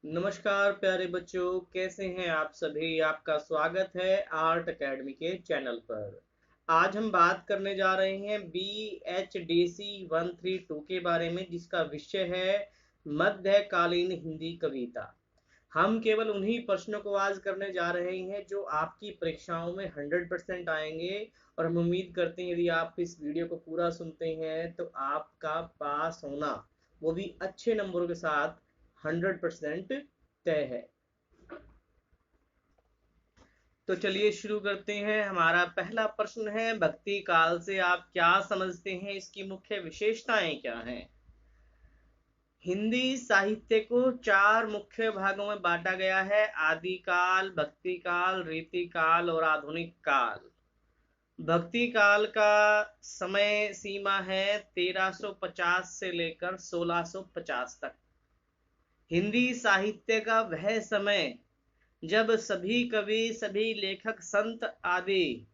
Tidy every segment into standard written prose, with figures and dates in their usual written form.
नमस्कार प्यारे बच्चों, कैसे हैं आप सभी। आपका स्वागत है आर्ट एकेडमी के चैनल पर। आज हम बात करने जा रहे हैं BHDC 132 के बारे में, जिसका विषय है मध्यकालीन हिंदी कविता। हम केवल उन्हीं प्रश्नों को आज करने जा रहे हैं जो आपकी परीक्षाओं में 100% आएंगे, और हम उम्मीद करते हैं यदि आप इस वीडियो को पूरा सुनते हैं तो आपका पास होना, वो भी अच्छे नंबरों के साथ, 100% तय है। तो चलिए शुरू करते हैं। हमारा पहला प्रश्न है, भक्ति काल से आप क्या समझते हैं, इसकी मुख्य विशेषताएं क्या हैं। हिंदी साहित्य को 4 मुख्य भागों में बांटा गया है: आदि काल, भक्ति काल, रीति काल और आधुनिक काल। भक्ति काल का समय सीमा है 1350 से लेकर 1650 तक। हिंदी साहित्य का वह समय जब सभी कवि, सभी लेखक, संत आदि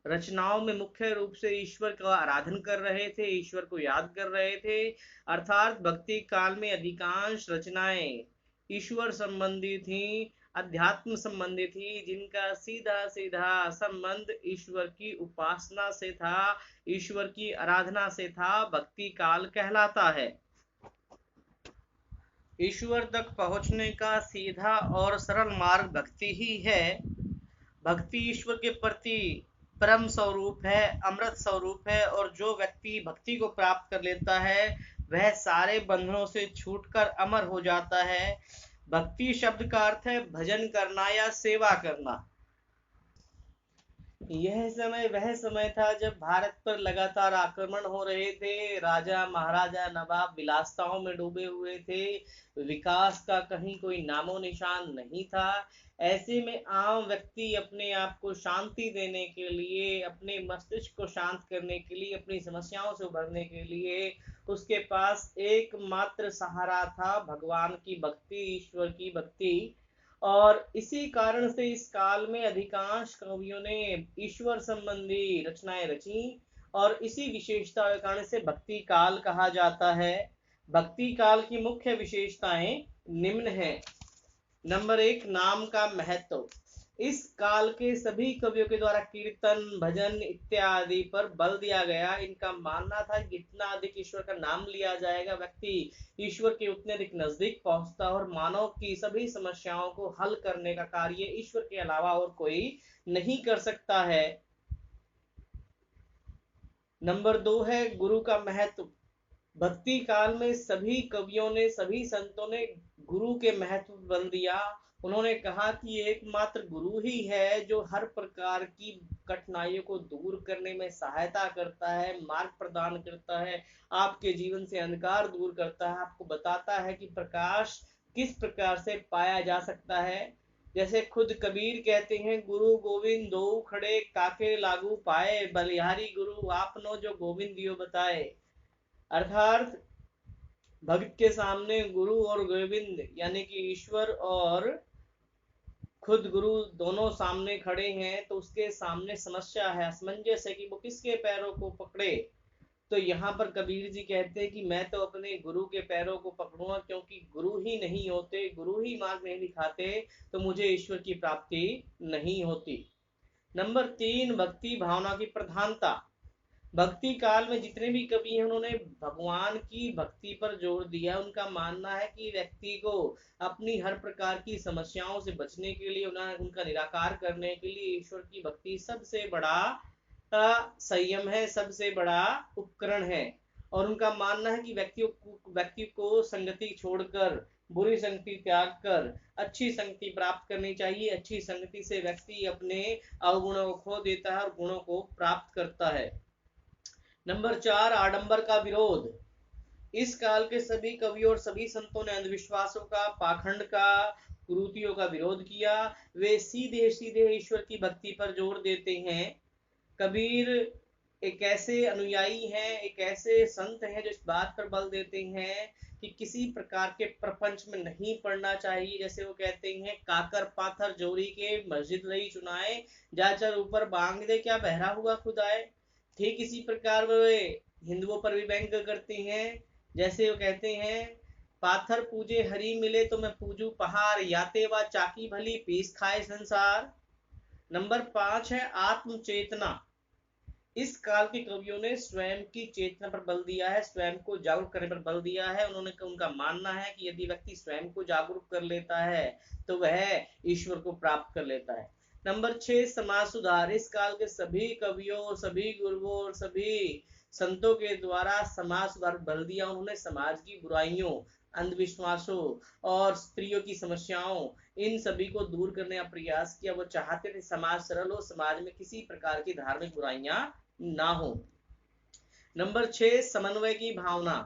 रचनाओं में मुख्य रूप से ईश्वर का आराधन कर रहे थे, ईश्वर को याद कर रहे थे। अर्थात भक्ति काल में अधिकांश रचनाएं ईश्वर संबंधी थी, अध्यात्म संबंधी थी, जिनका सीधा सीधा संबंध ईश्वर की उपासना से था, ईश्वर की आराधना से था। भक्ति काल कहलाता है। ईश्वर तक पहुंचने का सीधा और सरल मार्ग भक्ति ही है। भक्ति ईश्वर के प्रति परम स्वरूप है, अमृत स्वरूप है, और जो व्यक्ति भक्ति को प्राप्त कर लेता है वह सारे बंधनों से छूटकर अमर हो जाता है। भक्ति शब्द का अर्थ है भजन करना या सेवा करना। यह समय वह समय था जब भारत पर लगातार आक्रमण हो रहे थे, राजा महाराजा नवाब विलासिताओं में डूबे हुए थे, विकास का कहीं कोई नामो निशान नहीं था। ऐसे में आम व्यक्ति अपने आप को शांति देने के लिए, अपने मस्तिष्क को शांत करने के लिए, अपनी समस्याओं से उभरने के लिए उसके पास एकमात्र सहारा था भगवान की भक्ति, ईश्वर की भक्ति। और इसी कारण से इस काल में अधिकांश कवियों ने ईश्वर संबंधी रचनाएं रची, और इसी विशेषता के कारण से भक्ति काल कहा जाता है। भक्ति काल की मुख्य विशेषताएं निम्न हैं। नंबर 1, नाम का महत्व। इस काल के सभी कवियों के द्वारा कीर्तन, भजन इत्यादि पर बल दिया गया। इनका मानना था कि जितना अधिक ईश्वर का नाम लिया जाएगा, व्यक्ति ईश्वर के उतने अधिक नजदीक पहुंचता, और मानव की सभी समस्याओं को हल करने का कार्य ईश्वर के अलावा और कोई नहीं कर सकता है। नंबर 2 है गुरु का महत्व। भक्ति काल में सभी कवियों ने, सभी संतों ने गुरु के महत्व पर बल दिया। उन्होंने कहा कि एकमात्र गुरु ही है जो हर प्रकार की कठिनाइयों को दूर करने में सहायता करता है, मार्ग प्रदान करता है, आपके जीवन से अंधकार दूर करता है, आपको बताता है कि प्रकाश किस प्रकार से पाया जा सकता है। जैसे खुद कबीर कहते हैं, गुरु गोविंद दो खड़े, काके लागू पाए, बलिहारी गुरु आपनो जो गोविंद दियो बताए। अर्थात भक्त के सामने गुरु और गोविंद यानी कि ईश्वर और खुद गुरु दोनों सामने खड़े हैं, तो उसके सामने समस्या है, असमंजस है कि वो किसके पैरों को पकड़े। तो यहाँ पर कबीर जी कहते हैं कि मैं तो अपने गुरु के पैरों को पकड़ूंगा, क्योंकि गुरु ही नहीं होते, गुरु ही मार्ग नहीं दिखाते, तो मुझे ईश्वर की प्राप्ति नहीं होती। नंबर 3, भक्ति भावना की प्रधानता। भक्ति काल में जितने भी कवि हैं उन्होंने भगवान की भक्ति पर जोर दिया। उनका मानना है कि व्यक्ति को अपनी हर प्रकार की समस्याओं से बचने के लिए, उनका निराकार करने के लिए ईश्वर की भक्ति सबसे बड़ा संयम है, सबसे बड़ा उपकरण है। और उनका मानना है कि व्यक्ति को संगति छोड़कर, बुरी संगति त्याग कर अच्छी संगति प्राप्त करनी चाहिए। अच्छी संगति से व्यक्ति अपने अवगुणों को खो देता है और गुणों को प्राप्त करता है। नंबर 4, आडंबर का विरोध। इस काल के सभी कवियों और सभी संतों ने अंधविश्वासों का, पाखंड का, कुरीतियों का विरोध किया। वे सीधे सीधे ईश्वर की भक्ति पर जोर देते हैं। कबीर एक ऐसे अनुयायी हैं, एक ऐसे संत हैं जो इस बात पर बल देते हैं कि किसी प्रकार के प्रपंच में नहीं पड़ना चाहिए। जैसे वो कहते हैं, काकर पाथर जोरी के मस्जिद रही चुनाए, जाचर ऊपर बांग दे क्या बहरा हुआ खुद आए। ठीक इसी प्रकार वे हिंदुओं पर भी व्यंग करते हैं। जैसे वो कहते हैं पाथर पूजे हरि मिले तो मैं पूजू पहाड़, याते वा चाकी भली पीस खाए संसार। नंबर 5 है आत्म चेतना। इस काल के कवियों ने स्वयं की चेतना पर बल दिया है, स्वयं को जागरूक करने पर बल दिया है। उनका मानना है कि यदि व्यक्ति स्वयं को जागरूक कर लेता है तो वह ईश्वर को प्राप्त कर लेता है। नंबर 6 समाज सुधार। इस काल के सभी कवियों, सभी गुरुओं और सभी संतों के द्वारा समाज सुधार पर बल दिया। उन्होंने समाज की बुराइयों, अंधविश्वासों और स्त्रियों की समस्याओं, इन सभी को दूर करने का प्रयास किया। वो चाहते थे समाज सरल हो, समाज में किसी प्रकार की धार्मिक बुराइयां ना हो। नंबर 6 समन्वय की भावना।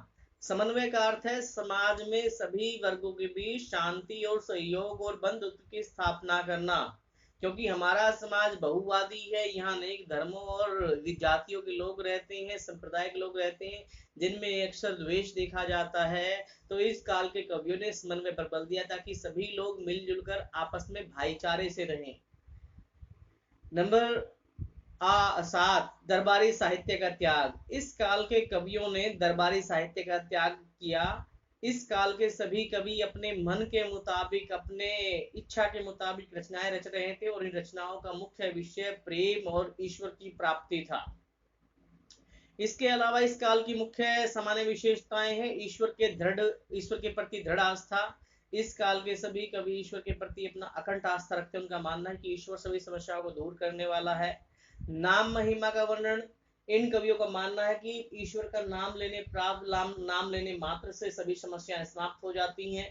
समन्वय का अर्थ है समाज में सभी वर्गों के बीच शांति और सहयोग और बंधुत्व की स्थापना करना। क्योंकि हमारा समाज बहुवादी है, यहाँ अनेक धर्मों और जातियों के लोग रहते हैं, संप्रदाय के लोग रहते हैं, जिनमें अक्सर द्वेष देखा जाता है। तो इस काल के कवियों ने समन्वय पर बल दिया ताकि सभी लोग मिलजुल कर आपस में भाईचारे से रहें। नंबर 7 दरबारी साहित्य का त्याग। इस काल के कवियों ने दरबारी साहित्य का त्याग किया। इस काल के सभी कवि अपने मन के मुताबिक, अपने इच्छा के मुताबिक रचनाएं रच रहे थे और इन रचनाओं का मुख्य विषय प्रेम और ईश्वर की प्राप्ति था। इसके अलावा इस काल की मुख्य सामान्य विशेषताएं हैं ईश्वर के प्रति दृढ़ आस्था। इस काल के सभी कवि ईश्वर के प्रति अपना अखंड आस्था रखते हैं। उनका मानना है कि ईश्वर सभी समस्याओं को दूर करने वाला है। नाम महिमा का वर्णन। इन कवियों का मानना है कि ईश्वर का नाम लेने मात्र से सभी समस्याएं समाप्त हो जाती हैं।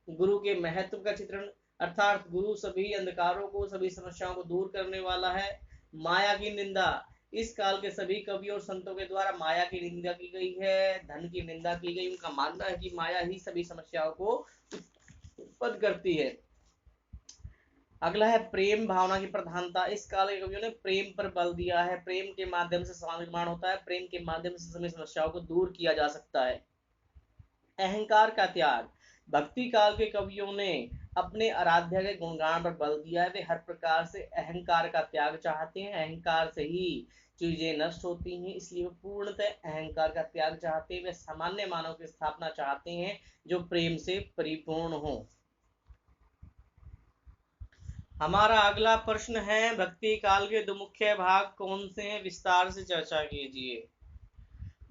गुरु के महत्व का चित्रण, अर्थात गुरु सभी अंधकारों को, सभी समस्याओं को दूर करने वाला है। माया की निंदा। इस काल के सभी कवियों और संतों के द्वारा माया की निंदा की गई है, धन की निंदा की गई। उनका मानना है कि माया ही सभी समस्याओं को उत्पन्न करती है। अगला है प्रेम भावना की प्रधानता। इस काल के कवियों ने प्रेम पर बल दिया है। प्रेम के माध्यम से समाज निर्माण होता है, प्रेम के माध्यम से सभी समस्याओं को दूर किया जा सकता है। अहंकार का त्याग। भक्ति काल के कवियों ने अपने आराध्य के गुणगान पर बल दिया है। वे हर प्रकार से अहंकार का त्याग चाहते हैं। अहंकार से ही चीजें नष्ट होती हैं, इसलिए वे पूर्णतः अहंकार का त्याग चाहते हैं। वे सामान्य मानव की स्थापना चाहते हैं जो प्रेम से परिपूर्ण हो। हमारा अगला प्रश्न है भक्ति काल के दो मुख्य भाग कौन से हैं, विस्तार से चर्चा कीजिए।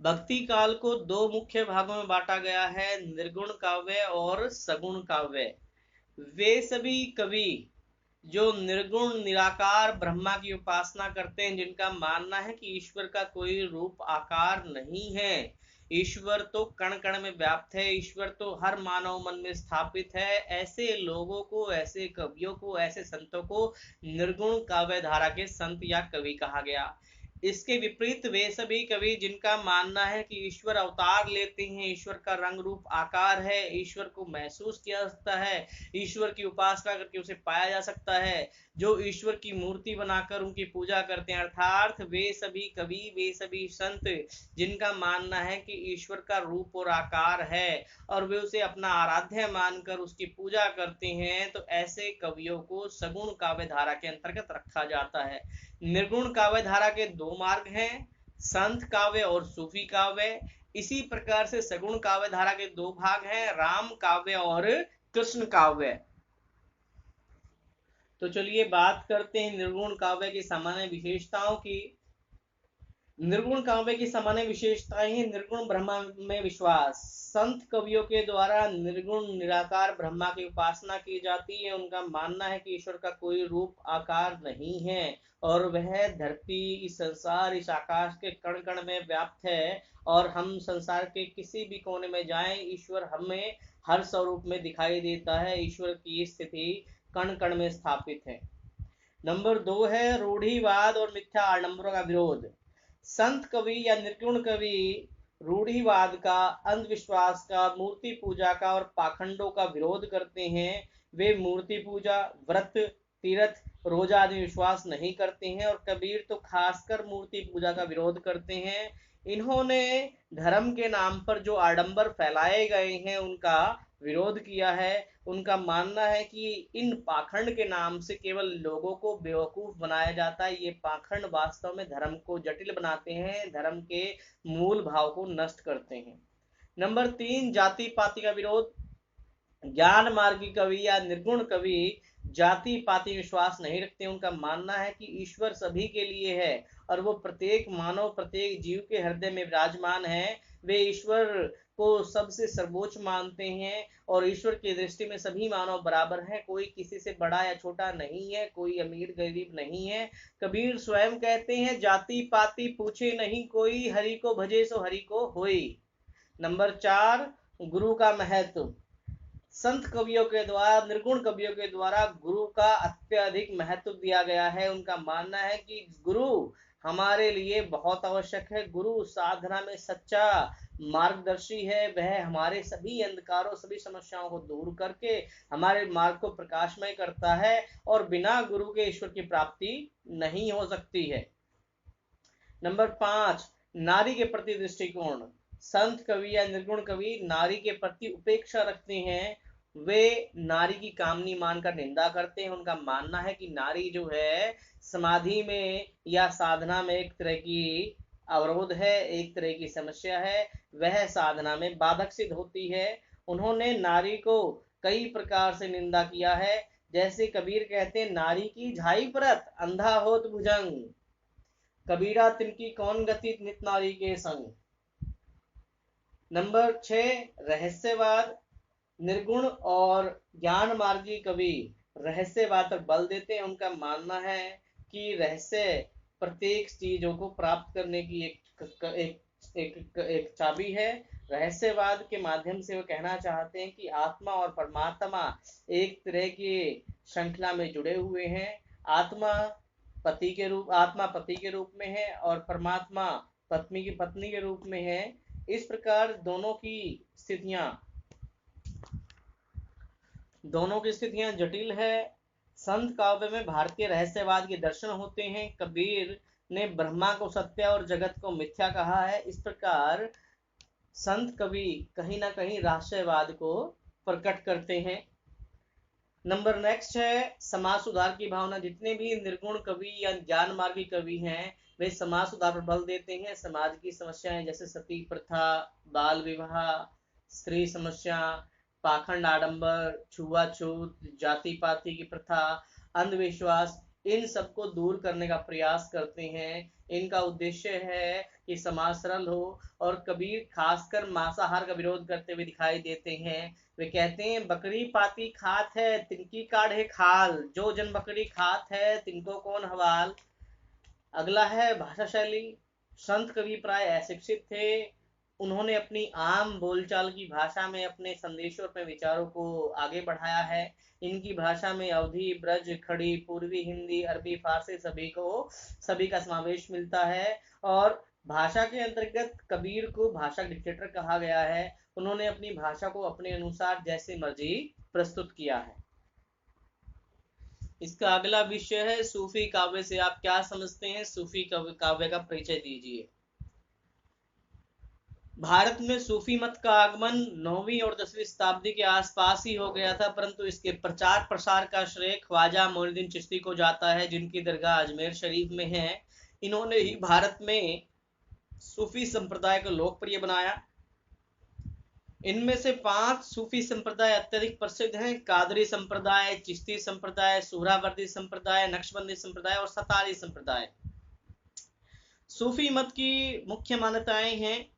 भक्ति काल को दो मुख्य भागों में बांटा गया है, निर्गुण काव्य और सगुण काव्य। वे सभी कवि जो निर्गुण निराकार ब्रह्मा की उपासना करते हैं, जिनका मानना है कि ईश्वर का कोई रूप आकार नहीं है, ईश्वर तो कण कण में व्याप्त है, ईश्वर तो हर मानव मन में स्थापित है, ऐसे लोगों को, ऐसे कवियों को, ऐसे संतों को निर्गुण काव्य धारा के संत या कवि कहा गया। इसके विपरीत वे सभी कवि जिनका मानना है कि ईश्वर अवतार लेते हैं, ईश्वर का रंग रूप आकार है, ईश्वर को महसूस किया जा सकता है, ईश्वर की उपासना करके उसे पाया जा सकता है, जो ईश्वर की मूर्ति बनाकर उनकी पूजा करते हैं, अर्थात वे सभी कवि, वे सभी संत जिनका मानना है कि ईश्वर का रूप और आकार है और वे उसे अपना आराध्य मानकर उसकी पूजा करते हैं, तो ऐसे कवियों को सगुण काव्य धारा के अंतर्गत रखा जाता है। निर्गुण काव्य धारा के दो मार्ग हैं, संत काव्य और सूफी काव्य। इसी प्रकार से सगुण काव्य धारा के दो भाग हैं, राम काव्य और कृष्ण काव्य। तो चलिए बात करते हैं निर्गुण काव्य की सामान्य विशेषताओं की। निर्गुण काव्य की सामान्य विशेषताएं हैं निर्गुण ब्रह्मा में विश्वास। संत कवियों के द्वारा निर्गुण निराकार ब्रह्मा की उपासना की जाती है। उनका मानना है कि ईश्वर का कोई रूप आकार नहीं है और वह धरती, इस संसार, इस आकाश के कण कण में व्याप्त है और हम संसार के किसी भी कोने में जाएं, ईश्वर हमें हर स्वरूप में दिखाई देता है। ईश्वर की स्थिति कण कण में स्थापित है। नंबर 2 है रूढ़िवाद और मिथ्या आडंबरों का विरोध। संत कवि या निर्गुण कवि रूढ़िवाद का, अंधविश्वास का, मूर्ति पूजा का और पाखंडों का विरोध करते हैं। वे मूर्ति पूजा, व्रत, तीर्थ, रोजा आदि विश्वास नहीं करते हैं और कबीर तो खासकर मूर्ति पूजा का विरोध करते हैं। इन्होंने धर्म के नाम पर जो आडंबर फैलाए गए हैं उनका विरोध किया है। उनका मानना है कि इन पाखंड के नाम से केवल लोगों को बेवकूफ बनाया जाता है। ये पाखंड वास्तव में धर्म को जटिल बनाते हैं, धर्म के मूल भाव को नष्ट करते हैं। नंबर 3, जाति पाति का विरोध। ज्ञान मार्गी कवि या निर्गुण कवि जाति पाति विश्वास नहीं रखते। उनका मानना है कि ईश्वर सभी के लिए है और वो प्रत्येक मानव, प्रत्येक जीव के हृदय में विराजमान है। वे ईश्वर को सबसे सर्वोच्च मानते हैं और ईश्वर की दृष्टि में सभी मानव बराबर हैं, कोई किसी से बड़ा या छोटा नहीं है, कोई अमीर गरीब नहीं है। कबीर स्वयं कहते हैं, जाति पाति पूछे नहीं कोई, हरि को भजे सो हरि को होई। नंबर 4, गुरु का महत्व। संत कवियों के द्वारा, निर्गुण कवियों के द्वारा गुरु का अत्यधिक महत्व दिया गया है। उनका मानना है कि गुरु हमारे लिए बहुत आवश्यक है। गुरु साधना में सच्चा मार्गदर्शी है। वह हमारे सभी अंधकारों, सभी समस्याओं को दूर करके हमारे मार्ग को प्रकाशमय करता है और बिना गुरु के ईश्वर की प्राप्ति नहीं हो सकती है। नंबर 5, नारी के प्रति दृष्टिकोण। संत कवि या निर्गुण कवि नारी के प्रति उपेक्षा रखते हैं। वे नारी की कामनी मानकर निंदा करते हैं। उनका मानना है कि नारी जो है समाधि में या साधना में एक तरह की अवरोध है, एक तरह की समस्या है, वह साधना में बाधक सिद्ध होती है। उन्होंने नारी को कई प्रकार से निंदा किया है। जैसे कबीर कहते हैं, नारी की झाई परत अंधा होत भुजंग, कबीरा तिनकी कौन गति नित नारी के संग। नंबर 6, रहस्यवाद। निर्गुण और ज्ञान मार्गी कवि रहस्यवाद पर बल देते हैं। उनका मानना है कि रहस्य प्रत्येक चीजों को प्राप्त करने की एक चाबी है। रहस्यवाद के माध्यम से वो कहना चाहते हैं कि आत्मा और परमात्मा एक तरह की श्रृंखला में जुड़े हुए हैं। आत्मा पति के रूप में है और परमात्मा पत्नी के रूप में है। इस प्रकार दोनों की स्थितियां जटिल है। संत काव्य में भारतीय रहस्यवाद के दर्शन होते हैं। कबीर ने ब्रह्मा को सत्य और जगत को मिथ्या कहा है। इस प्रकार संत कवि कहीं ना कहीं रहस्यवाद को प्रकट करते हैं। नंबर नेक्स्ट है समाज सुधार की भावना। जितने भी निर्गुण कवि या ज्ञान मार्गी कवि हैं, वे समाज सुधार पर बल देते हैं। समाज की समस्याएं जैसे सती प्रथा, बाल विवाह, स्त्री समस्या, पाखंड आडंबर, छुआछूत, जाति पाति की प्रथा, अंधविश्वास, इन सबको दूर करने का प्रयास करते हैं। इनका उद्देश्य है कि समाज सरल हो। और कबीर खासकर मांसाहार का विरोध करते हुए दिखाई देते हैं। वे कहते हैं, बकरी पाती खात है तिनकी काढ़े खाल, जो जन बकरी खात है तिनको कौन हवाल। अगला है भाषा शैली। संत कवि प्राय अशिक्षित थे। उन्होंने अपनी आम बोलचाल की भाषा में अपने संदेशों और अपने विचारों को आगे बढ़ाया है। इनकी भाषा में अवधी, ब्रज, खड़ी, पूर्वी हिंदी, अरबी, फारसी सभी का समावेश मिलता है। और भाषा के अंतर्गत कबीर को भाषा डिक्टेटर कहा गया है। उन्होंने अपनी भाषा को अपने अनुसार जैसे मर्जी प्रस्तुत किया है। इसका अगला विषय है सूफी काव्य से आप क्या समझते हैं। सूफी काव्य का परिचय दीजिए। भारत में सूफी मत का आगमन 9वीं और 10वीं शताब्दी के आसपास ही हो गया था, परंतु इसके प्रचार प्रसार का श्रेय ख्वाजा मोइनुद्दीन चिश्ती को जाता है, जिनकी दरगाह अजमेर शरीफ में है। इन्होंने ही भारत में सूफी संप्रदाय को लोकप्रिय बनाया। इनमें से 5 सूफी संप्रदाय अत्यधिक प्रसिद्ध हैं: कादरी संप्रदाय, चिश्ती संप्रदाय, सुहरावर्दी संप्रदाय, नक्शबंदी संप्रदाय और सतारी संप्रदाय। सूफी मत की मुख्य मान्यताएं हैं।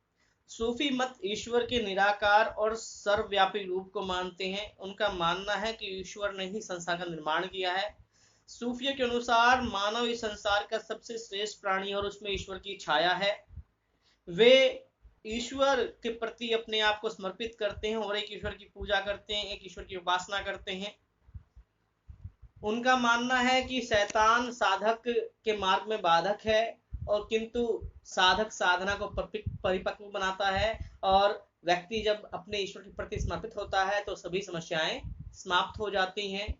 सूफी मत ईश्वर के निराकार और सर्वव्यापी रूप को मानते हैं। उनका मानना है कि ईश्वर ने ही संसार का निर्माण किया है। सूफियों के अनुसार मानव इस संसार का सबसे श्रेष्ठ प्राणी और उसमें ईश्वर की छाया है। वे ईश्वर के प्रति अपने आप को समर्पित करते हैं और एक ईश्वर की पूजा करते हैं, एक ईश्वर की उपासना करते हैं। उनका मानना है कि शैतान साधक के मार्ग में बाधक है और किंतु साधक साधना को परिपक्व बनाता है और व्यक्ति जब अपने ईश्वर के प्रति समर्पित होता है तो सभी समस्याएं समाप्त हो जाती हैं।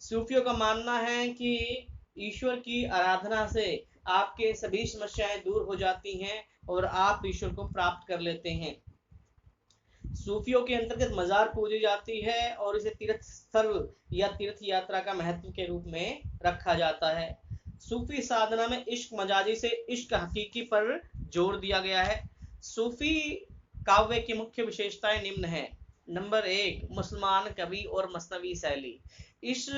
सूफियों का मानना है कि ईश्वर की आराधना से आपके सभी समस्याएं दूर हो जाती हैं और आप ईश्वर को प्राप्त कर लेते हैं। सूफियों के अंतर्गत मजार पूजी जाती है और इसे तीर्थ स्थल या तीर्थ यात्रा का महत्व के रूप में रखा जाता है। सूफी साधना में इश्क मजाजी से इश्क हकीकी पर जोर दिया गया है। सूफी काव्य की मुख्य विशेषताएं निम्न है। नंबर 1, मुसलमान कवि और मसनवी शैली। इस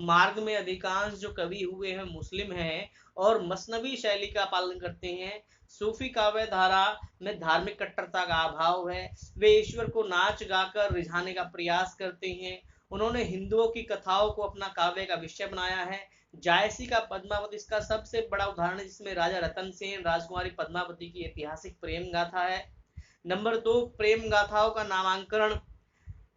मार्ग में अधिकांश जो कवि हुए हैं मुस्लिम हैं और मसनवी शैली का पालन करते हैं। सूफी काव्य धारा में धार्मिक कट्टरता का अभाव है। वे ईश्वर को नाच गाकर रिझाने का प्रयास करते हैं। उन्होंने हिंदुओं की कथाओं को अपना काव्य का विषय बनाया है। जायसी का पद्मावत इसका सबसे बड़ा उदाहरण है, जिसमें राजा रतन सेन राजकुमारी पद्मावती की ऐतिहासिक प्रेम गाथा है। नंबर 2, प्रेम गाथाओं का नामांकन।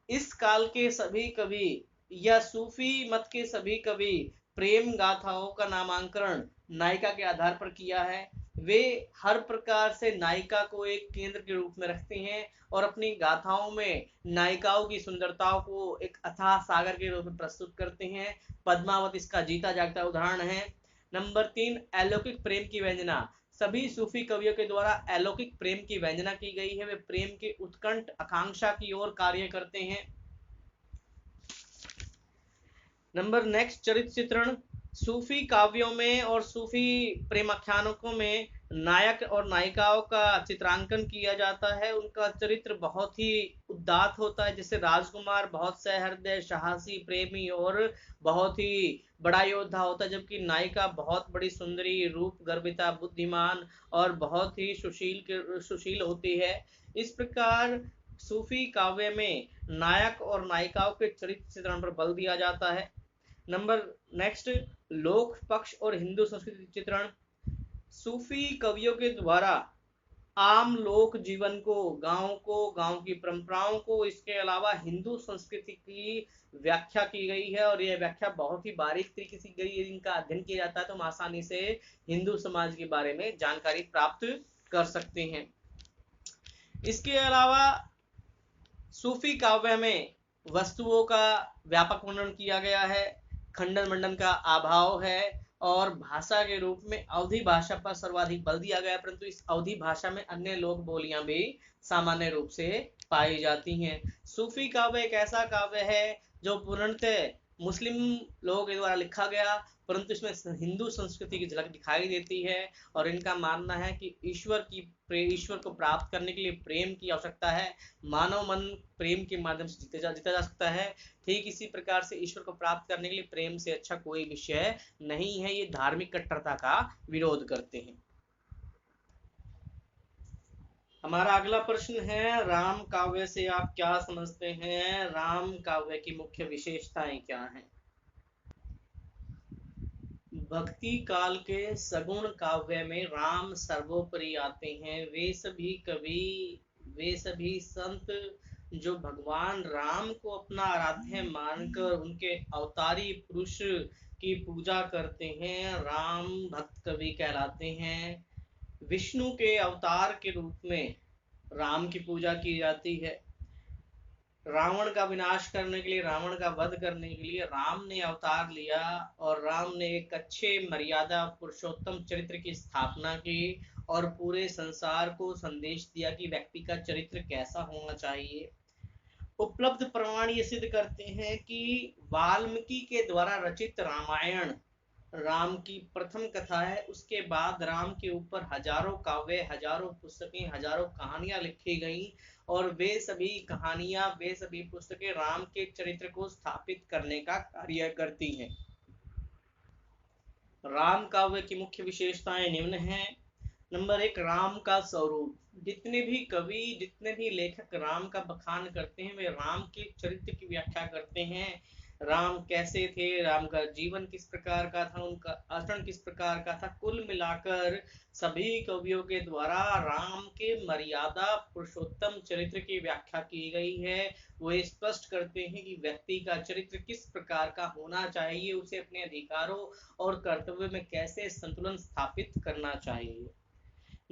इस काल के सभी कवि या सूफी मत के सभी कवि प्रेम गाथाओं का नामांकन नायिका के आधार पर किया है। वे हर प्रकार से नायिका को एक केंद्र के रूप में रखते हैं और अपनी गाथाओं में नायिकाओं की सुंदरताओं को एक अथाह सागर के रूप में प्रस्तुत करते हैं। पद्मावत इसका जीता जागता उदाहरण है। नंबर 3, अलौकिक प्रेम की व्यंजना। सभी सूफी कवियों के द्वारा अलौकिक प्रेम की व्यंजना की गई है। वे प्रेम के उत्कंठ आकांक्षा की ओर कार्य करते हैं। नंबर नेक्स्ट, चरित्र चित्रण। सूफी काव्यों में और सूफी प्रेमाख्यानों में नायक और नायिकाओं का चित्रांकन किया जाता है। उनका चरित्र बहुत ही उदात्त होता है, जैसे राजकुमार बहुत सहृदय, साहसी, प्रेमी और बहुत ही बड़ा योद्धा होता है, जबकि नायिका बहुत बड़ी सुंदरी, रूप गर्भिता, बुद्धिमान और बहुत ही सुशील होती है। इस प्रकार सूफी काव्य में नायक और नायिकाओं के चरित्र चित्रण पर बल दिया जाता है। नंबर नेक्स्ट, लोक पक्ष और हिंदू संस्कृति चित्रण। सूफी कवियों के द्वारा आम लोक जीवन को, गांव की परंपराओं को, इसके अलावा हिंदू संस्कृति की व्याख्या की गई है और यह व्याख्या बहुत ही बारीक तरीके से गई है। इनका अध्ययन किया जाता है तो हम आसानी से हिंदू समाज के बारे में जानकारी प्राप्त कर सकते हैं। इसके अलावा सूफी काव्य में वस्तुओं का व्यापक वर्णन किया गया है, खंडन मंडन का अभाव है और भाषा के रूप में अवधी भाषा पर सर्वाधिक बल दिया गया, परंतु इस अवधी भाषा में अन्य लोक बोलियां भी सामान्य रूप से पाई जाती हैं। सूफी काव्य एक ऐसा काव्य है जो पूर्णतः मुस्लिम लोगों के द्वारा लिखा गया, परंतु इसमें हिंदू संस्कृति की झलक दिखाई देती है और इनका मानना है कि ईश्वर को प्राप्त करने के लिए प्रेम की आवश्यकता है। मानव मन प्रेम के माध्यम से जीता जा सकता है। ठीक इसी प्रकार से ईश्वर को प्राप्त करने के लिए प्रेम से अच्छा कोई विषय नहीं है। ये धार्मिक कट्टरता का विरोध करते हैं। हमारा अगला प्रश्न है, राम काव्य से आप क्या समझते हैं? राम काव्य की मुख्य विशेषताएं क्या हैं? भक्ति काल के सगुण काव्य में राम सर्वोपरि आते हैं। वे सभी कवि, वे सभी संत जो भगवान राम को अपना आराध्य मानकर उनके अवतारी पुरुष की पूजा करते हैं, राम भक्त कवि कहलाते हैं। विष्णु के अवतार के रूप में राम की पूजा की जाती है। रावण का विनाश करने के लिए, रावण का वध करने के लिए राम ने अवतार लिया और राम ने एक अच्छे मर्यादा पुरुषोत्तम चरित्र की स्थापना की और पूरे संसार को संदेश दिया कि व्यक्ति का चरित्र कैसा होना चाहिए। उपलब्ध प्रमाण ये सिद्ध करते हैं कि वाल्मीकि के द्वारा रचित रामायण राम की प्रथम कथा है। उसके बाद राम के ऊपर हजारों काव्य, हजारों पुस्तकें, हजारों कहानियां लिखी गई और वे सभी कहानियां, वे सभी पुस्तकें राम के चरित्र को स्थापित करने का कार्य करती हैं। राम काव्य की मुख्य विशेषताएं निम्न हैं। नंबर 1, राम का स्वरूप। जितने भी कवि, जितने भी लेखक राम का बखान करते हैं वे राम के चरित्र की व्याख्या करते हैं। राम कैसे थे, राम का जीवन किस प्रकार का था, उनका आचरण किस प्रकार का था। कुल मिलाकर सभी कवियों के द्वारा राम के मर्यादा पुरुषोत्तम चरित्र की व्याख्या की गई है। वो स्पष्ट करते हैं कि व्यक्ति का चरित्र किस प्रकार का होना चाहिए, उसे अपने अधिकारों और कर्तव्य में कैसे संतुलन स्थापित करना चाहिए।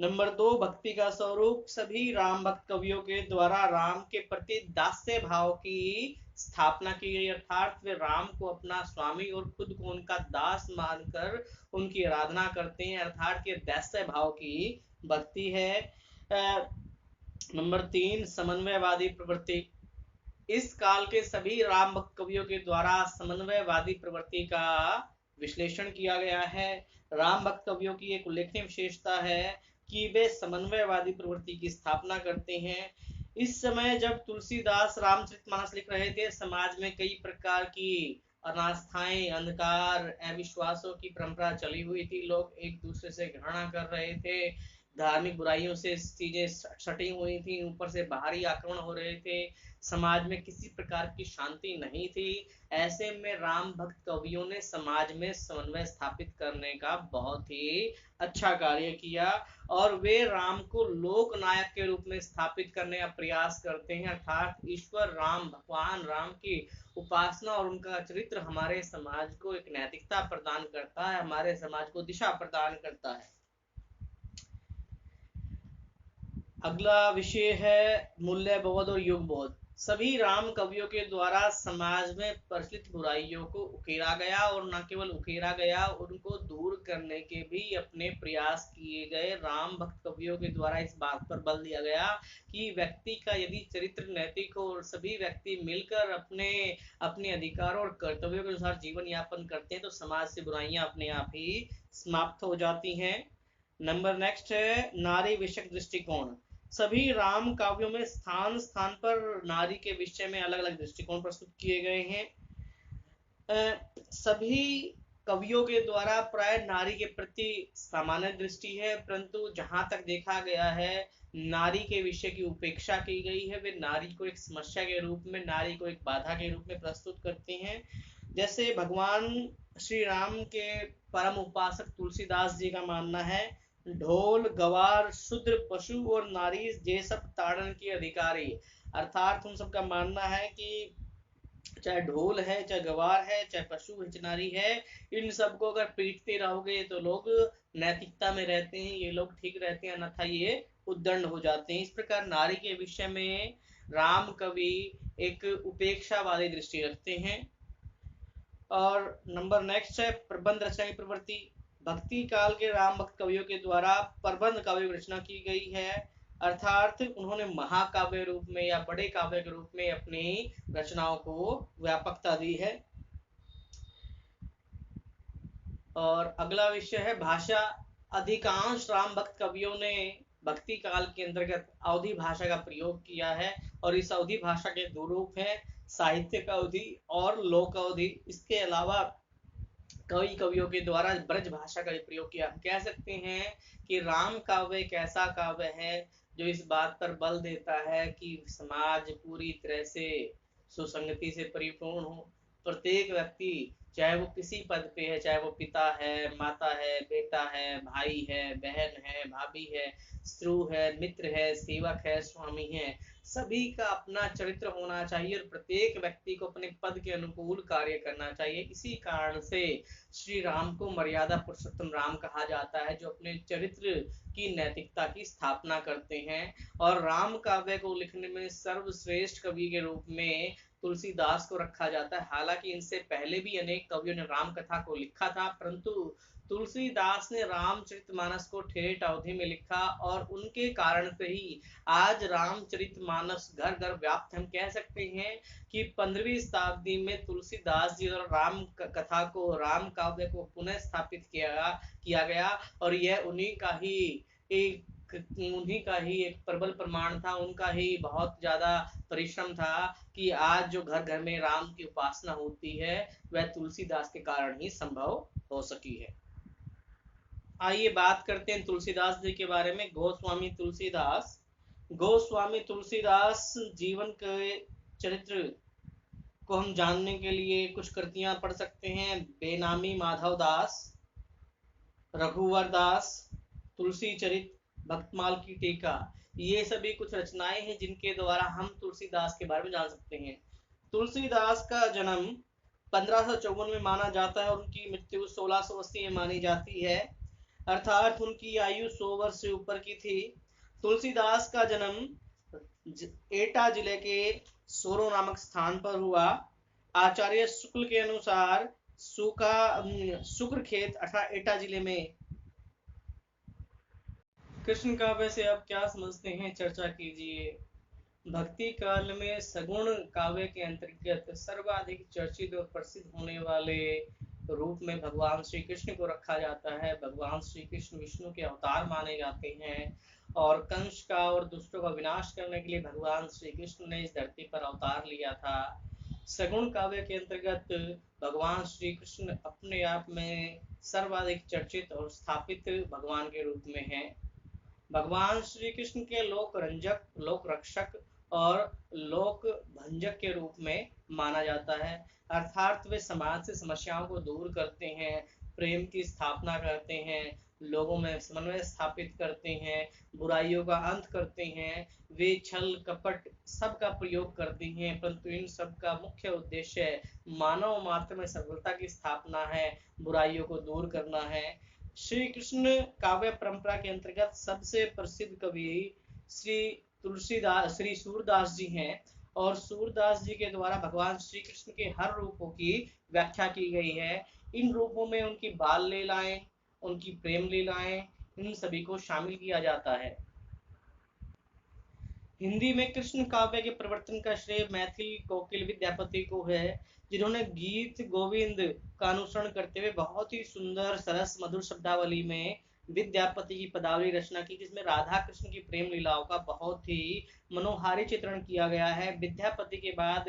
नंबर 2, भक्ति का स्वरूप। सभी राम भक्त कवियों के द्वारा राम के प्रति दास्य भाव की स्थापना की गई, अर्थात वे राम को अपना स्वामी और खुद को उनका दास मानकर उनकी आराधना करते हैं, अर्थात ये दास्य भाव की भक्ति है। नंबर 3, समन्वयवादी प्रवृत्ति। इस काल के सभी राम भक्त कवियों के द्वारा समन्वयवादी प्रवृत्ति का विश्लेषण किया गया है। राम भक्त कवियों की एक उल्लेखनीय विशेषता है, कि वे समन्वयवादी प्रवृत्ति की स्थापना करते हैं। इस समय जब तुलसीदास रामचरितमानस लिख रहे थे, समाज में कई प्रकार की अनास्थाएं, अंधकार, अविश्वासों की परंपरा चली हुई थी। लोग एक दूसरे से घृणा कर रहे थे, धार्मिक बुराइयों से चीजें सटी हुई थी, ऊपर से बाहरी आक्रमण हो रहे थे, समाज में किसी प्रकार की शांति नहीं थी। ऐसे में राम भक्त कवियों ने समाज में समन्वय स्थापित करने का बहुत ही अच्छा कार्य किया और वे राम को लोक नायक के रूप में स्थापित करने का प्रयास करते हैं, अर्थात ईश्वर राम, भगवान राम की उपासना और उनका चरित्र हमारे समाज को एक नैतिकता प्रदान करता है, हमारे समाज को दिशा प्रदान करता है। अगला विषय है मूल्य बोध और युग बोध। सभी राम कवियों के द्वारा समाज में प्रचलित बुराइयों को उकेरा गया और न केवल उकेरा गया, उनको दूर करने के भी अपने प्रयास किए गए। राम भक्त कवियों के द्वारा इस बात पर बल दिया गया कि व्यक्ति का यदि चरित्र नैतिक हो और सभी व्यक्ति मिलकर अपने अपने अधिकारों और कर्तव्यों के अनुसार जीवन यापन करते हैं तो समाज से बुराइयां अपने आप ही समाप्त हो जाती हैं। नंबर नेक्स्ट है नारी विषयक दृष्टिकोण। सभी राम काव्यों में स्थान स्थान पर नारी के विषय में अलग अलग दृष्टिकोण प्रस्तुत किए गए हैं। सभी कवियों के द्वारा प्राय नारी के प्रति सामान्य दृष्टि है, परंतु जहां तक देखा गया है नारी के विषय की उपेक्षा की गई है। वे नारी को एक समस्या के रूप में, नारी को एक बाधा के रूप में प्रस्तुत करते हैं। जैसे भगवान श्री राम के परम उपासक तुलसीदास जी का मानना है, ढोल गवार शूद्र पशु और नारी ये सब ताड़न के अधिकारी। अर्थात उन सबका मानना है कि चाहे ढोल है, चाहे गवार है, चाहे पशु नारी है, इन सबको अगर पीटते रहोगे तो लोग नैतिकता में रहते हैं, ये लोग ठीक रहते हैं, अन्यथा ये उद्दंड हो जाते हैं। इस प्रकार नारी के विषय में राम कवि एक उपेक्षा वाली दृष्टि रखते हैं। और नंबर नेक्स्ट है प्रबंध रचना की प्रवृत्ति। भक्ति काल के राम भक्त कवियों के द्वारा प्रबंध काव्य रचना की गई है, अर्थात उन्होंने महाकाव्य रूप में या बड़े काव्य के रूप में अपनी रचनाओं को व्यापकता दी है। और अगला विषय है भाषा। अधिकांश राम भक्त कवियों ने भक्ति काल के अंतर्गत अवधि भाषा का प्रयोग किया है और इस अवधि भाषा के दो रूप हैं, साहित्यिक अवधि और लोक अवधि। इसके अलावा कई कवियों के द्वारा ब्रज भाषा का प्रयोग किया। हम कह सकते हैं कि राम काव्य एक ऐसा काव्य है जो इस बात पर बल देता है कि समाज पूरी तरह से सुसंगति से परिपूर्ण हो। प्रत्येक व्यक्ति चाहे वो किसी पद पे है, चाहे वो पिता है, माता है, बेटा है, भाई है, बहन है, भाभी है, स्त्रु है, मित्र है, सेवक है, स्वामी है, सभी का अपना चरित्र होना चाहिए और प्रत्येक व्यक्ति को अपने पद के अनुकूल कार्य करना चाहिए। इसी कारण से श्री राम को मर्यादा पुरुषोत्तम राम कहा जाता है, जो अपने चरित्र की नैतिकता की स्थापना करते हैं। और राम काव्य को लिखने में सर्वश्रेष्ठ कवि के रूप में तुलसीदास को रखा जाता है। हालांकि इनसे पहले भी अनेक कवियों ने राम कथा को लिखा था, परंतु तुलसीदास ने रामचरितमानस को ठेठ अवधि में लिखा और उनके कारण से ही आज रामचरितमानस घर घर व्याप्त। हम कह सकते हैं कि 15वीं शताब्दी में तुलसीदास जी और राम कथा को, राम काव्य को पुनः स्थापित किया गया और यह उन्हीं का ही एक प्रबल प्रमाण था, उनका ही बहुत ज्यादा परिश्रम था कि आज जो घर घर में राम की उपासना होती है वह तुलसीदास के कारण ही संभव हो सकी है। आइए बात करते हैं तुलसीदास जी के बारे में। गोस्वामी तुलसीदास जीवन के चरित्र को हम जानने के लिए कुछ कृतियां पढ़ सकते हैं। बेनामी माधव दास, रघुवर दास, तुलसी चरित, भक्तमाल की टीका, ये सभी कुछ रचनाएं हैं जिनके द्वारा हम तुलसीदास के बारे में जान सकते हैं। तुलसीदास का जन्म 1554 में माना जाता है और उनकी मृत्यु 1680 में मानी जाती है, अर्थात उनकी आयु 100 वर्ष से ऊपर की थी। तुलसीदास का जन्म एटा जिले के सोरो नामक स्थान पर हुआ। आचार्य शुक्ल के अनुसार शुक्र खेत अर्थात एटा जिले में। कृष्ण काव्य से आप क्या समझते हैं, चर्चा कीजिए। भक्ति काल में सगुण काव्य के अंतर्गत सर्वाधिक चर्चित और प्रसिद्ध होने वाले रूप में भगवान श्री कृष्ण को रखा जाता है। भगवान श्री कृष्ण विष्णु के अवतार माने जाते हैं और कंस का और दुष्टों का विनाश करने के लिए भगवान श्री कृष्ण ने इस धरती पर अवतार लिया था। सगुण काव्य के अंतर्गत भगवान श्री कृष्ण अपने आप में सर्वाधिक चर्चित और स्थापित भगवान के रूप में हैं। भगवान श्री कृष्ण के लोक रंजक, लोक रक्षक और लोक भंजक के रूप में माना जाता है। अर्थात वे समाज से समस्याओं को दूर करते हैं, प्रेम की स्थापना करते हैं, लोगों में समन्वय स्थापित करते हैं, बुराइयों का अंत करते हैं। वे छल कपट सबका प्रयोग करते हैं, परंतु इन सब का मुख्य उद्देश्य मानव मात्र में सफलता की स्थापना है, बुराइयों को दूर करना है। श्री कृष्ण काव्य परंपरा के अंतर्गत सबसे प्रसिद्ध कवि श्री सूरदास जी हैं और सूरदास जी के द्वारा भगवान श्री कृष्ण के हर रूपों की व्याख्या की गई है। इन रूपों में उनकी बाल लीलाएं, उनकी प्रेम लीलाएं, इन सभी को शामिल किया जाता है। हिंदी में कृष्ण काव्य के प्रवर्तन का श्रेय मैथिल कोकिल विद्यापति को है, जिन्होंने गीत गोविंद का अनुसरण करते हुए बहुत ही सुंदर सरस मधुर शब्दावली में विद्यापति की पदावली रचना की, जिसमें राधा कृष्ण की प्रेम लीलाओं का बहुत ही मनोहारी चित्रण किया गया है। विद्यापति के बाद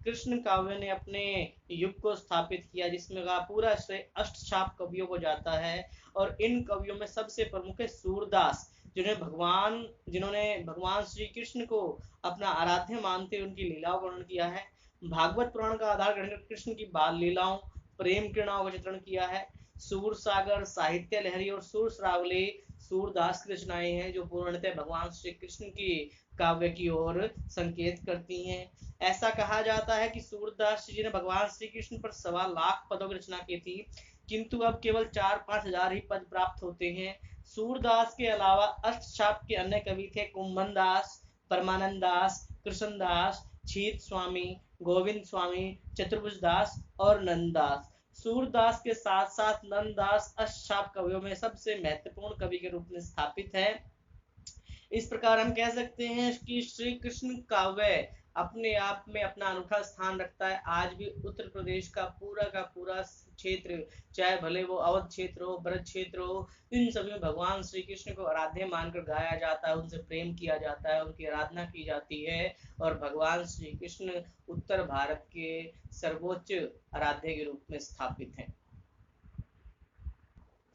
कृष्ण काव्य ने अपने युग को स्थापित किया, जिसमें का पूरा श्रेय अष्टछाप कवियों को जाता है और इन कवियों में सबसे प्रमुख है सूरदास, जिन्होंने भगवान श्री कृष्ण को अपना आराध्य मानते उनकी लीलाओं का वर्णन किया है। भागवत पुराण का आधार ग्रहण कर कृष्ण की बाल लीलाओं, प्रेम क्रीड़ाओं का चित्रण किया है। सूर सागर, साहित्य लहरी और सुर श्रावली सूरदास की रचनाएं हैं, जो पूर्णतः भगवान श्री कृष्ण की काव्य की ओर संकेत करती हैं। ऐसा कहा जाता है कि सूरदास जी ने भगवान श्री कृष्ण पर 1.25 लाख पदों की रचना की थी, किंतु अब केवल 4-5 हजार ही पद प्राप्त होते हैं। सूरदास के अलावा अष्टछाप के अन्य कवि थे कुंभन दास, परमानंद दास, कृष्णदास, छीत स्वामी, गोविंद स्वामी, चतुर्भुज दास और नंददास। सूरदास के साथ साथ नंददास अष्टछाप कवियों में सबसे महत्वपूर्ण कवि के रूप में स्थापित है। इस प्रकार हम कह सकते हैं कि श्री कृष्ण काव्य अपने आप में अपना अनूठा स्थान रखता है। आज भी उत्तर प्रदेश का पूरा क्षेत्र, चाहे भले वो अवध क्षेत्र हो, ब्रज क्षेत्र हो, इन सभी में भगवान श्री कृष्ण को आराध्य मानकर गाया जाता है, उनसे प्रेम किया जाता है, उनकी आराधना की जाती है और भगवान श्री कृष्ण उत्तर भारत के सर्वोच्च आराध्य के रूप में स्थापित हैं।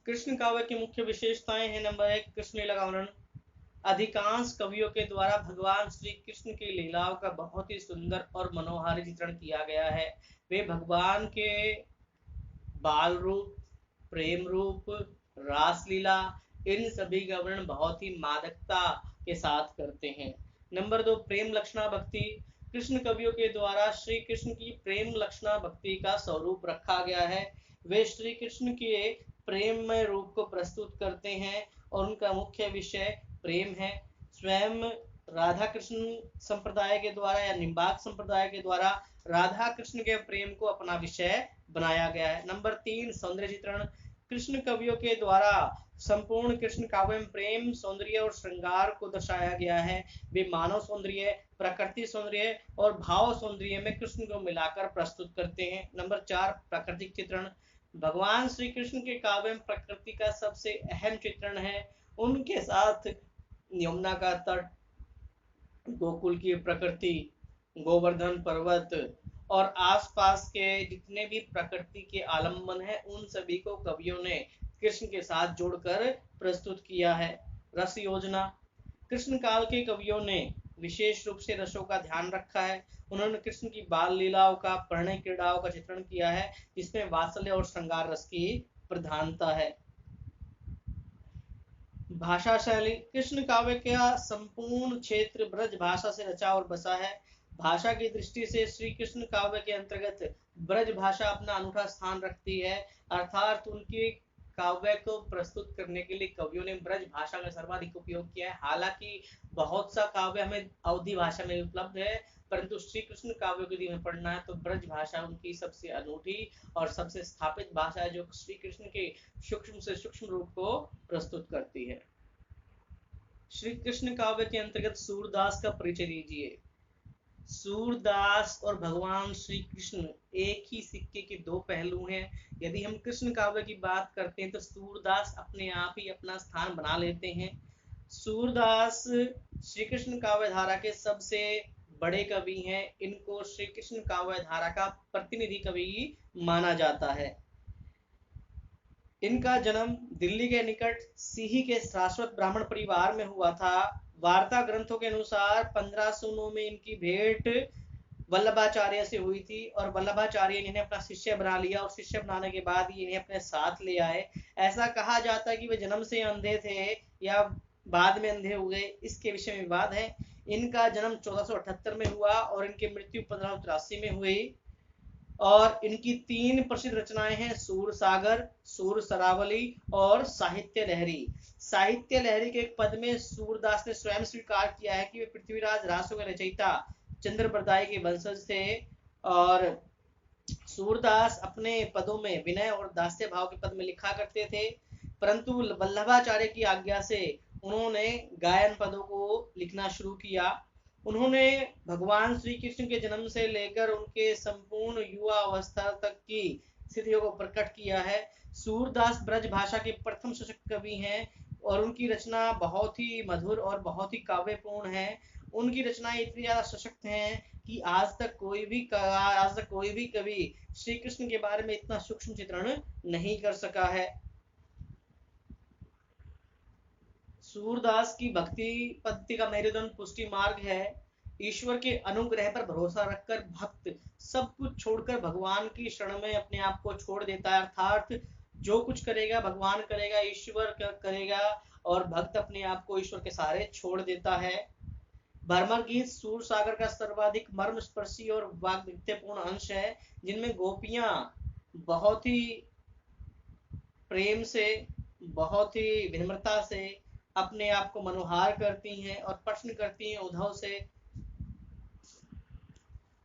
कृष्ण काव्य की मुख्य विशेषताएं हैं। नंबर 1, कृष्ण लीला का वर्णन। अधिकांश कवियों के द्वारा भगवान श्री कृष्ण की लीलाओं का बहुत ही सुंदर और मनोहारी चित्रण किया गया है। वे भगवान के बाल रूप, प्रेम रूप, रासलीला, इन सभी का वर्णन बहुत ही मादकता के साथ करते हैं। नंबर 2, प्रेम लक्षणा भक्ति। कृष्ण कवियों के द्वारा श्री कृष्ण की प्रेम लक्षणा भक्ति का स्वरूप रखा गया है। वे श्री कृष्ण के प्रेममय रूप को प्रस्तुत करते हैं और उनका मुख्य विषय प्रेम है। स्वयं राधा कृष्ण संप्रदाय के द्वारा या निम्बार्क संप्रदाय के द्वारा राधा कृष्ण के प्रेम को अपना विषय बनाया गया है। नंबर 3, सौंदर्य चित्रण। कृष्ण कवियों के द्वारा संपूर्ण कृष्ण काव्य में प्रेम, सौंदर्य और श्रृंगार को दर्शाया गया है। वे मानव सौंदर्य, प्रकृति सौंदर्य और भाव सौंदर्य में कृष्ण को मिलाकर प्रस्तुत करते हैं। नंबर 4, प्राकृतिक चित्रण। भगवान श्री कृष्ण के काव्य में प्रकृति का सबसे अहम चित्रण है। उनके साथ यमुना का तट, गोकुल की प्रकृति, गोवर्धन पर्वत और आसपास के जितने भी प्रकृति के आलम्बन है, उन सभी को कवियों ने कृष्ण के साथ जोड़कर प्रस्तुत किया है। रस योजना। कृष्ण काल के कवियों ने विशेष रूप से रसों का ध्यान रखा है। उन्होंने कृष्ण की बाल लीलाओं का, प्रणय क्रीड़ाओं का चित्रण किया है, जिसमें वात्सल्य और श्रृंगार रस की प्रधानता है। भाषा शैली। कृष्ण काव्य का संपूर्ण क्षेत्र ब्रज भाषा से रचा और बसा है। भाषा की दृष्टि से श्री कृष्ण काव्य के अंतर्गत ब्रज भाषा अपना अनूठा स्थान रखती है, अर्थात उनके काव्य को प्रस्तुत करने के लिए कवियों ने ब्रज भाषा का सर्वाधिक उपयोग किया है। हालांकि बहुत सा काव्य हमें अवधी भाषा में उपलब्ध है, परंतु श्री कृष्ण काव्य को यदि हमें पढ़ना है तो ब्रज भाषा उनकी सबसे अनूठी और सबसे स्थापित भाषा है, जो श्री कृष्ण के सूक्ष्म से सूक्ष्म रूप को प्रस्तुत करती है। श्री कृष्ण काव्य के अंतर्गत सूरदास का परिचय दीजिए। सूरदास और भगवान श्री कृष्ण एक ही सिक्के के दो पहलू हैं। यदि हम कृष्ण काव्य की बात करते हैं तो सूरदास अपने आप ही अपना स्थान बना लेते हैं। सूरदास श्री कृष्ण काव्य धारा के सबसे बड़े कवि हैं। इनको श्री कृष्ण काव्य धारा का प्रतिनिधि कवि माना जाता है। इनका जन्म दिल्ली के निकट सीही के शाश्वत ब्राह्मण परिवार में हुआ था। वार्ता ग्रंथों के अनुसार 1509 में इनकी भेंट वल्लभाचार्य से हुई थी और वल्लभाचार्य ने इन्हें अपना शिष्य बना लिया और शिष्य बनाने के बाद ही इन्हें अपने साथ ले आए। ऐसा कहा जाता है कि वे जन्म से अंधे थे या बाद में अंधे हुए, इसके विषय में विवाद है। इनका जन्म 1478 में हुआ और इनकी मृत्यु 1583 में हुई। और इनकी 3 प्रसिद्ध रचनाएं हैं, सूर सागर, सूर सरावली और साहित्य लहरी। साहित्य लहरी के एक पद में सूरदास ने स्वयं स्वीकार किया है कि वे पृथ्वीराज रासों के रचयिता चंद्रप्रदाय के वंशज थे। और सूरदास अपने पदों में विनय और दास्य भाव के पद में लिखा करते थे, परंतु वल्लभाचार्य की आज्ञा से उन्होंने गायन पदों को लिखना शुरू किया। उन्होंने भगवान श्री कृष्ण के जन्म से लेकर उनके संपूर्ण युवा अवस्था तक की स्थितियों को प्रकट किया है। सूरदास ब्रज भाषा के प्रथम सशक्त कवि हैं और उनकी रचना बहुत ही मधुर और बहुत ही काव्यपूर्ण है। उनकी रचनाएं इतनी ज्यादा सशक्त हैं कि आज तक कोई भी कवि श्री कृष्ण के बारे में इतना सूक्ष्म चित्रण नहीं कर सका है। सूरदास की भक्ति पद्धति का मेरुदंड पुष्टि मार्ग है। ईश्वर के अनुग्रह पर भरोसा रखकर भक्त सब कुछ छोड़कर भगवान की शरण में अपने आप को छोड़ देता है, अर्थात जो कुछ करेगा भगवान करेगा, ईश्वर करेगा, और भक्त अपने आप को ईश्वर के सहारे छोड़ देता है। भ्रमर गीत सूर सागर का सर्वाधिक मर्म स्पर्शी और वाग्विद्यपूर्ण अंश है, जिनमें गोपियां बहुत ही प्रेम से, बहुत ही विनम्रता से अपने आप को मनोहार करती हैं और प्रश्न करती हैं उद्धव से।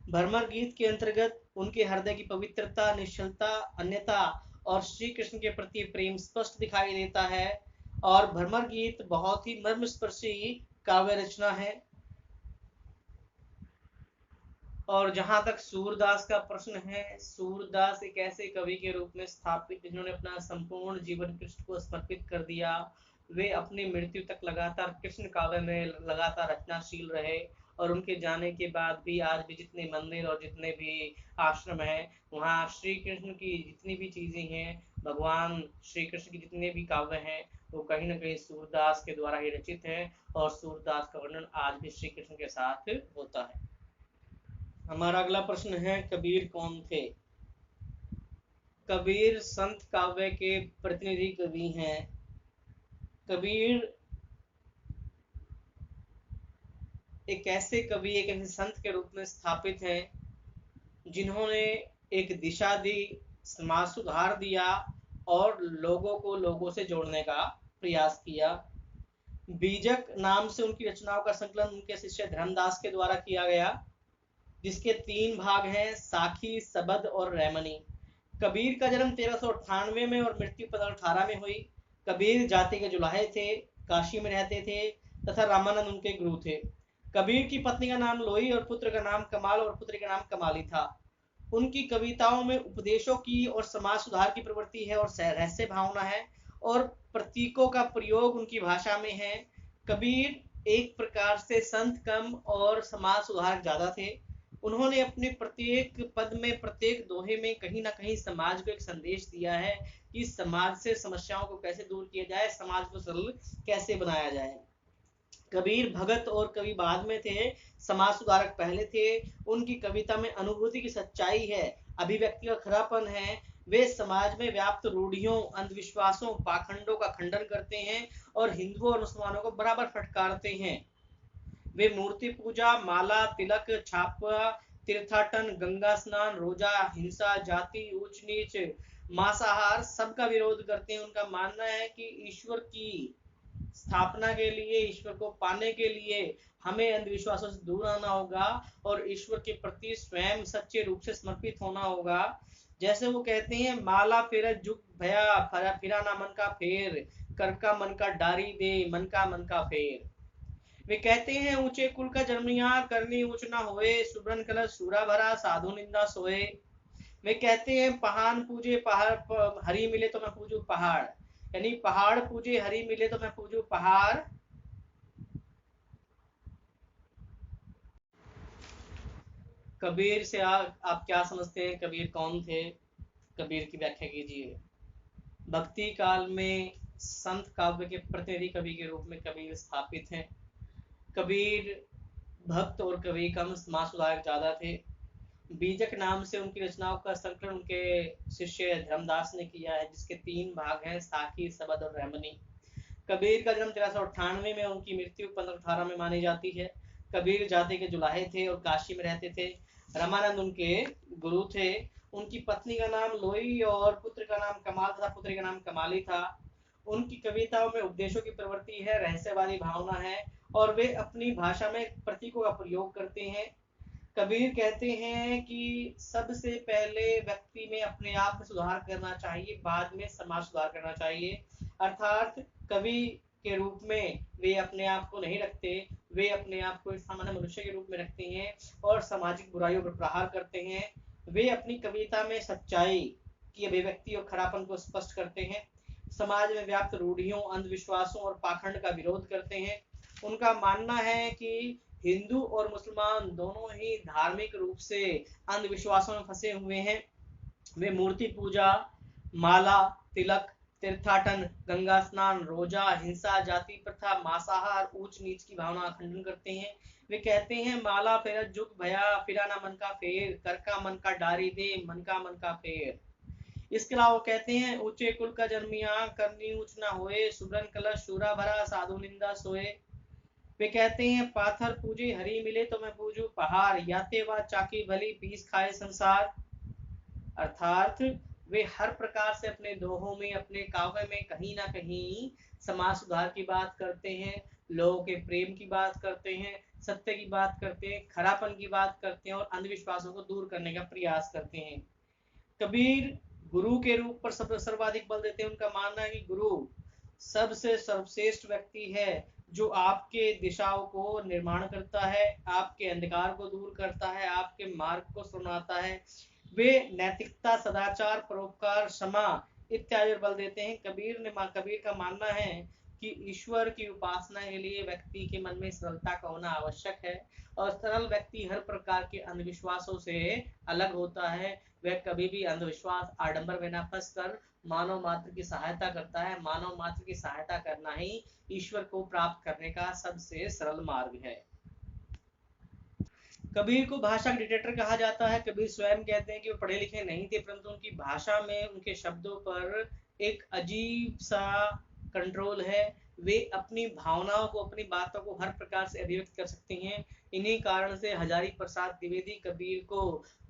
भ्रमर गीत के अंतर्गत उनके हृदय की पवित्रता, निश्चलता, अन्यता और श्री कृष्ण के प्रति प्रेम स्पष्ट दिखाई देता है। और भ्रमर गीत बहुत ही मर्मस्पर्शी काव्य रचना है। और जहां तक सूरदास का प्रश्न है, सूरदास एक ऐसे कवि के रूप में स्थापित जिन्होंने अपना संपूर्ण जीवन कृष्ण को समर्पित कर दिया। वे अपनी मृत्यु तक लगातार कृष्ण काव्य में लगातार रचनाशील रहे और उनके जाने के बाद भी आज भी जितने मंदिर और जितने भी आश्रम हैं वहाँ श्री कृष्ण की जितनी भी चीजें हैं, भगवान श्री कृष्ण की जितने भी काव्य हैं वो कहीं ना कहीं सूरदास के द्वारा ही रचित हैं और सूरदास का वर्णन आज भी श्री कृष्ण के साथ होता है। हमारा अगला प्रश्न है, कबीर कौन थे? कबीर संत काव्य के प्रतिनिधि कवि हैं। कबीर एक ऐसे कवि, एक ऐसे संत के रूप में स्थापित हैं जिन्होंने एक दिशा दी, समाज सुधार दिया और लोगों को लोगों से जोड़ने का प्रयास किया। बीजक नाम से उनकी रचनाओं का संकलन उनके शिष्य धर्मदास के द्वारा किया गया, जिसके 3 भाग हैं, साखी, सबद और रैमनी। कबीर का जन्म 1398 में और मृत्यु 1518 में हुई। कबीर जाति के जुलाहे थे, काशी में रहते थे तथा रामानंद उनके गुरु थे। कबीर की पत्नी का नाम लोई और पुत्र का नाम कमाल और पुत्री का नाम कमाली था। उनकी कविताओं में उपदेशों की और समाज सुधार की प्रवृत्ति है और रहस्य भावना है और प्रतीकों का प्रयोग उनकी भाषा में है। कबीर एक प्रकार से संत कम और समाज सुधारक ज्यादा थे। उन्होंने अपने प्रत्येक पद में, प्रत्येक दोहे में कहीं ना कहीं समाज को एक संदेश दिया है कि समाज से समस्याओं को कैसे दूर किया जाए, समाज को सरल कैसे बनाया जाए। कबीर भगत और कवि बाद में थे, समाज सुधारक पहले थे। उनकी कविता में अनुभूति की सच्चाई है, अभिव्यक्ति का खरापन है। वे समाज में व्याप्त रूढ़ियों, अंधविश्वासों, पाखंडों का खंडन करते हैं और हिंदुओं और मुसलमानों को बराबर फटकारते हैं। वे मूर्ति पूजा, माला, तिलक, छापा, तीर्थाटन, गंगा स्नान, रोजा, हिंसा, जाति, ऊंच नीच, मांसाहार सबका विरोध करते हैं। उनका मानना है कि ईश्वर की स्थापना के लिए, ईश्वर को पाने के लिए हमें अंधविश्वासों से दूर आना होगा और ईश्वर के प्रति स्वयं सच्चे रूप से समर्पित होना होगा। जैसे वो कहते हैं, माला फेर जुग भया फिरा ना मन का फेर, कर का मन का डारी दे मन का फेर। वे कहते हैं ऊंचे कुल का जन्मिया करनी ऊंच ना होए, सुब्रन कलश सूरा भरा साधु निंदा सोए। वे कहते हैं पहाड़ पूजे पहाड़, हरी मिले तो मैं पूजू पहाड़, यानी पहाड़ पूजे हरी मिले तो मैं पूजू पहाड़। कबीर से आप क्या समझते हैं? कबीर कौन थे? कबीर की व्याख्या कीजिए। भक्ति काल में संत काव्य के प्रतिनिधि कवि के रूप में कबीर स्थापित हैं। कबीर भक्त और कवि कम, समाज सुधारक ज्यादा थे। बीजक नाम से उनकी रचनाओं का संकलन उनके शिष्य धर्मदास ने किया है, जिसके 3 भाग हैं, साखी, सबद और रहमनी। कबीर का जन्म 1398 में, उनकी मृत्यु 1518 में मानी जाती है। कबीर जाति के जुलाहे थे और काशी में रहते थे। रामानंद उनके गुरु थे। उनकी पत्नी का नाम लोई और पुत्र का नाम कमाल तथा पुत्री का नाम कमाली था। उनकी कविताओं में उपदेशों की प्रवृत्ति है, रहस्यवादी भावना है और वे अपनी भाषा में प्रतीकों का प्रयोग करते हैं। कबीर कहते हैं कि सबसे पहले व्यक्ति में अपने आप में सुधार करना चाहिए, बाद में समाज सुधार करना चाहिए। अर्थात कवि के रूप में वे अपने आप को नहीं रखते, वे अपने आप को एक सामान्य मनुष्य के रूप में रखते हैं और सामाजिक बुराइयों पर प्रहार करते हैं। वे अपनी कविता में सच्चाई की अभिव्यक्ति और खरापन को स्पष्ट करते हैं। समाज में व्याप्त रूढ़ियों, अंधविश्वासों और पाखंड का विरोध करते हैं। उनका मानना है कि हिंदू और मुसलमान दोनों ही धार्मिक रूप से अंधविश्वासों में फंसे हुए हैं। वे मूर्ति पूजा, माला, तिलक, तीर्थाटन, गंगा स्नान, रोजा, हिंसा, जाति प्रथा, मांसाहार, ऊंच नीच की भावना का खंडन करते हैं। वे कहते हैं माला फेर जुग भया, फिरा ना मन का फेर, कर का मन का डारी दे, मन का फेर। इसके अलावा वो कहते हैं ऊंचे कुल का जन्मिया करनी ऊंच ना होए, सुब्रन कलश शूरा भरा साधु निंदा सोए। वे कहते हैं पाथर पूजे हरी मिले तो मैं पूजू पहाड़, याते वा चाकी भली पीस खाए संसार। अर्थात वे हर प्रकार से अपने दोहों में, अपने काव्य में कहीं ना कहीं समाज सुधार की बात करते हैं, लोगों के प्रेम की बात करते हैं, सत्य की बात करते हैं, खरापन की बात करते हैं और अंधविश्वासों को दूर करने का प्रयास करते हैं। कबीर गुरु के रूप पर सर्वाधिक बल देते हैं। उनका मानना है कि गुरु सबसे सर्वश्रेष्ठ व्यक्ति है, जो आपके दिशाओं को निर्माण करता है, आपके अंधकार को दूर करता है, आपके मार्ग को सुनाता है। वे नैतिकता, सदाचार, परोपकार, क्षमा इत्यादि बल देते हैं। कबीर का मानना है कि ईश्वर की उपासना के लिए व्यक्ति के मन में सरलता का होना आवश्यक है और सरल व्यक्ति हर प्रकार के अंधविश्वासों से अलग होता है। वह कभी भी अंधविश्वास, आडंबर में न फंसकर मानव मात्र की सहायता करता है। मानव मात्र की सहायता करना ही ईश्वर को प्राप्त करने का सबसे सरल मार्ग है। कबीर को भाषा का डिक्टेटर कहा जाता है। कबीर स्वयं कहते हैं कि वो पढ़े लिखे नहीं थे, परंतु उनकी भाषा में, उनके शब्दों पर एक अजीब सा कंट्रोल है। वे अपनी भावनाओं को, अपनी बातों को हर प्रकार से अभिव्यक्त कर सकते हैं। इन्हीं कारण से हजारी प्रसाद द्विवेदी कबीर को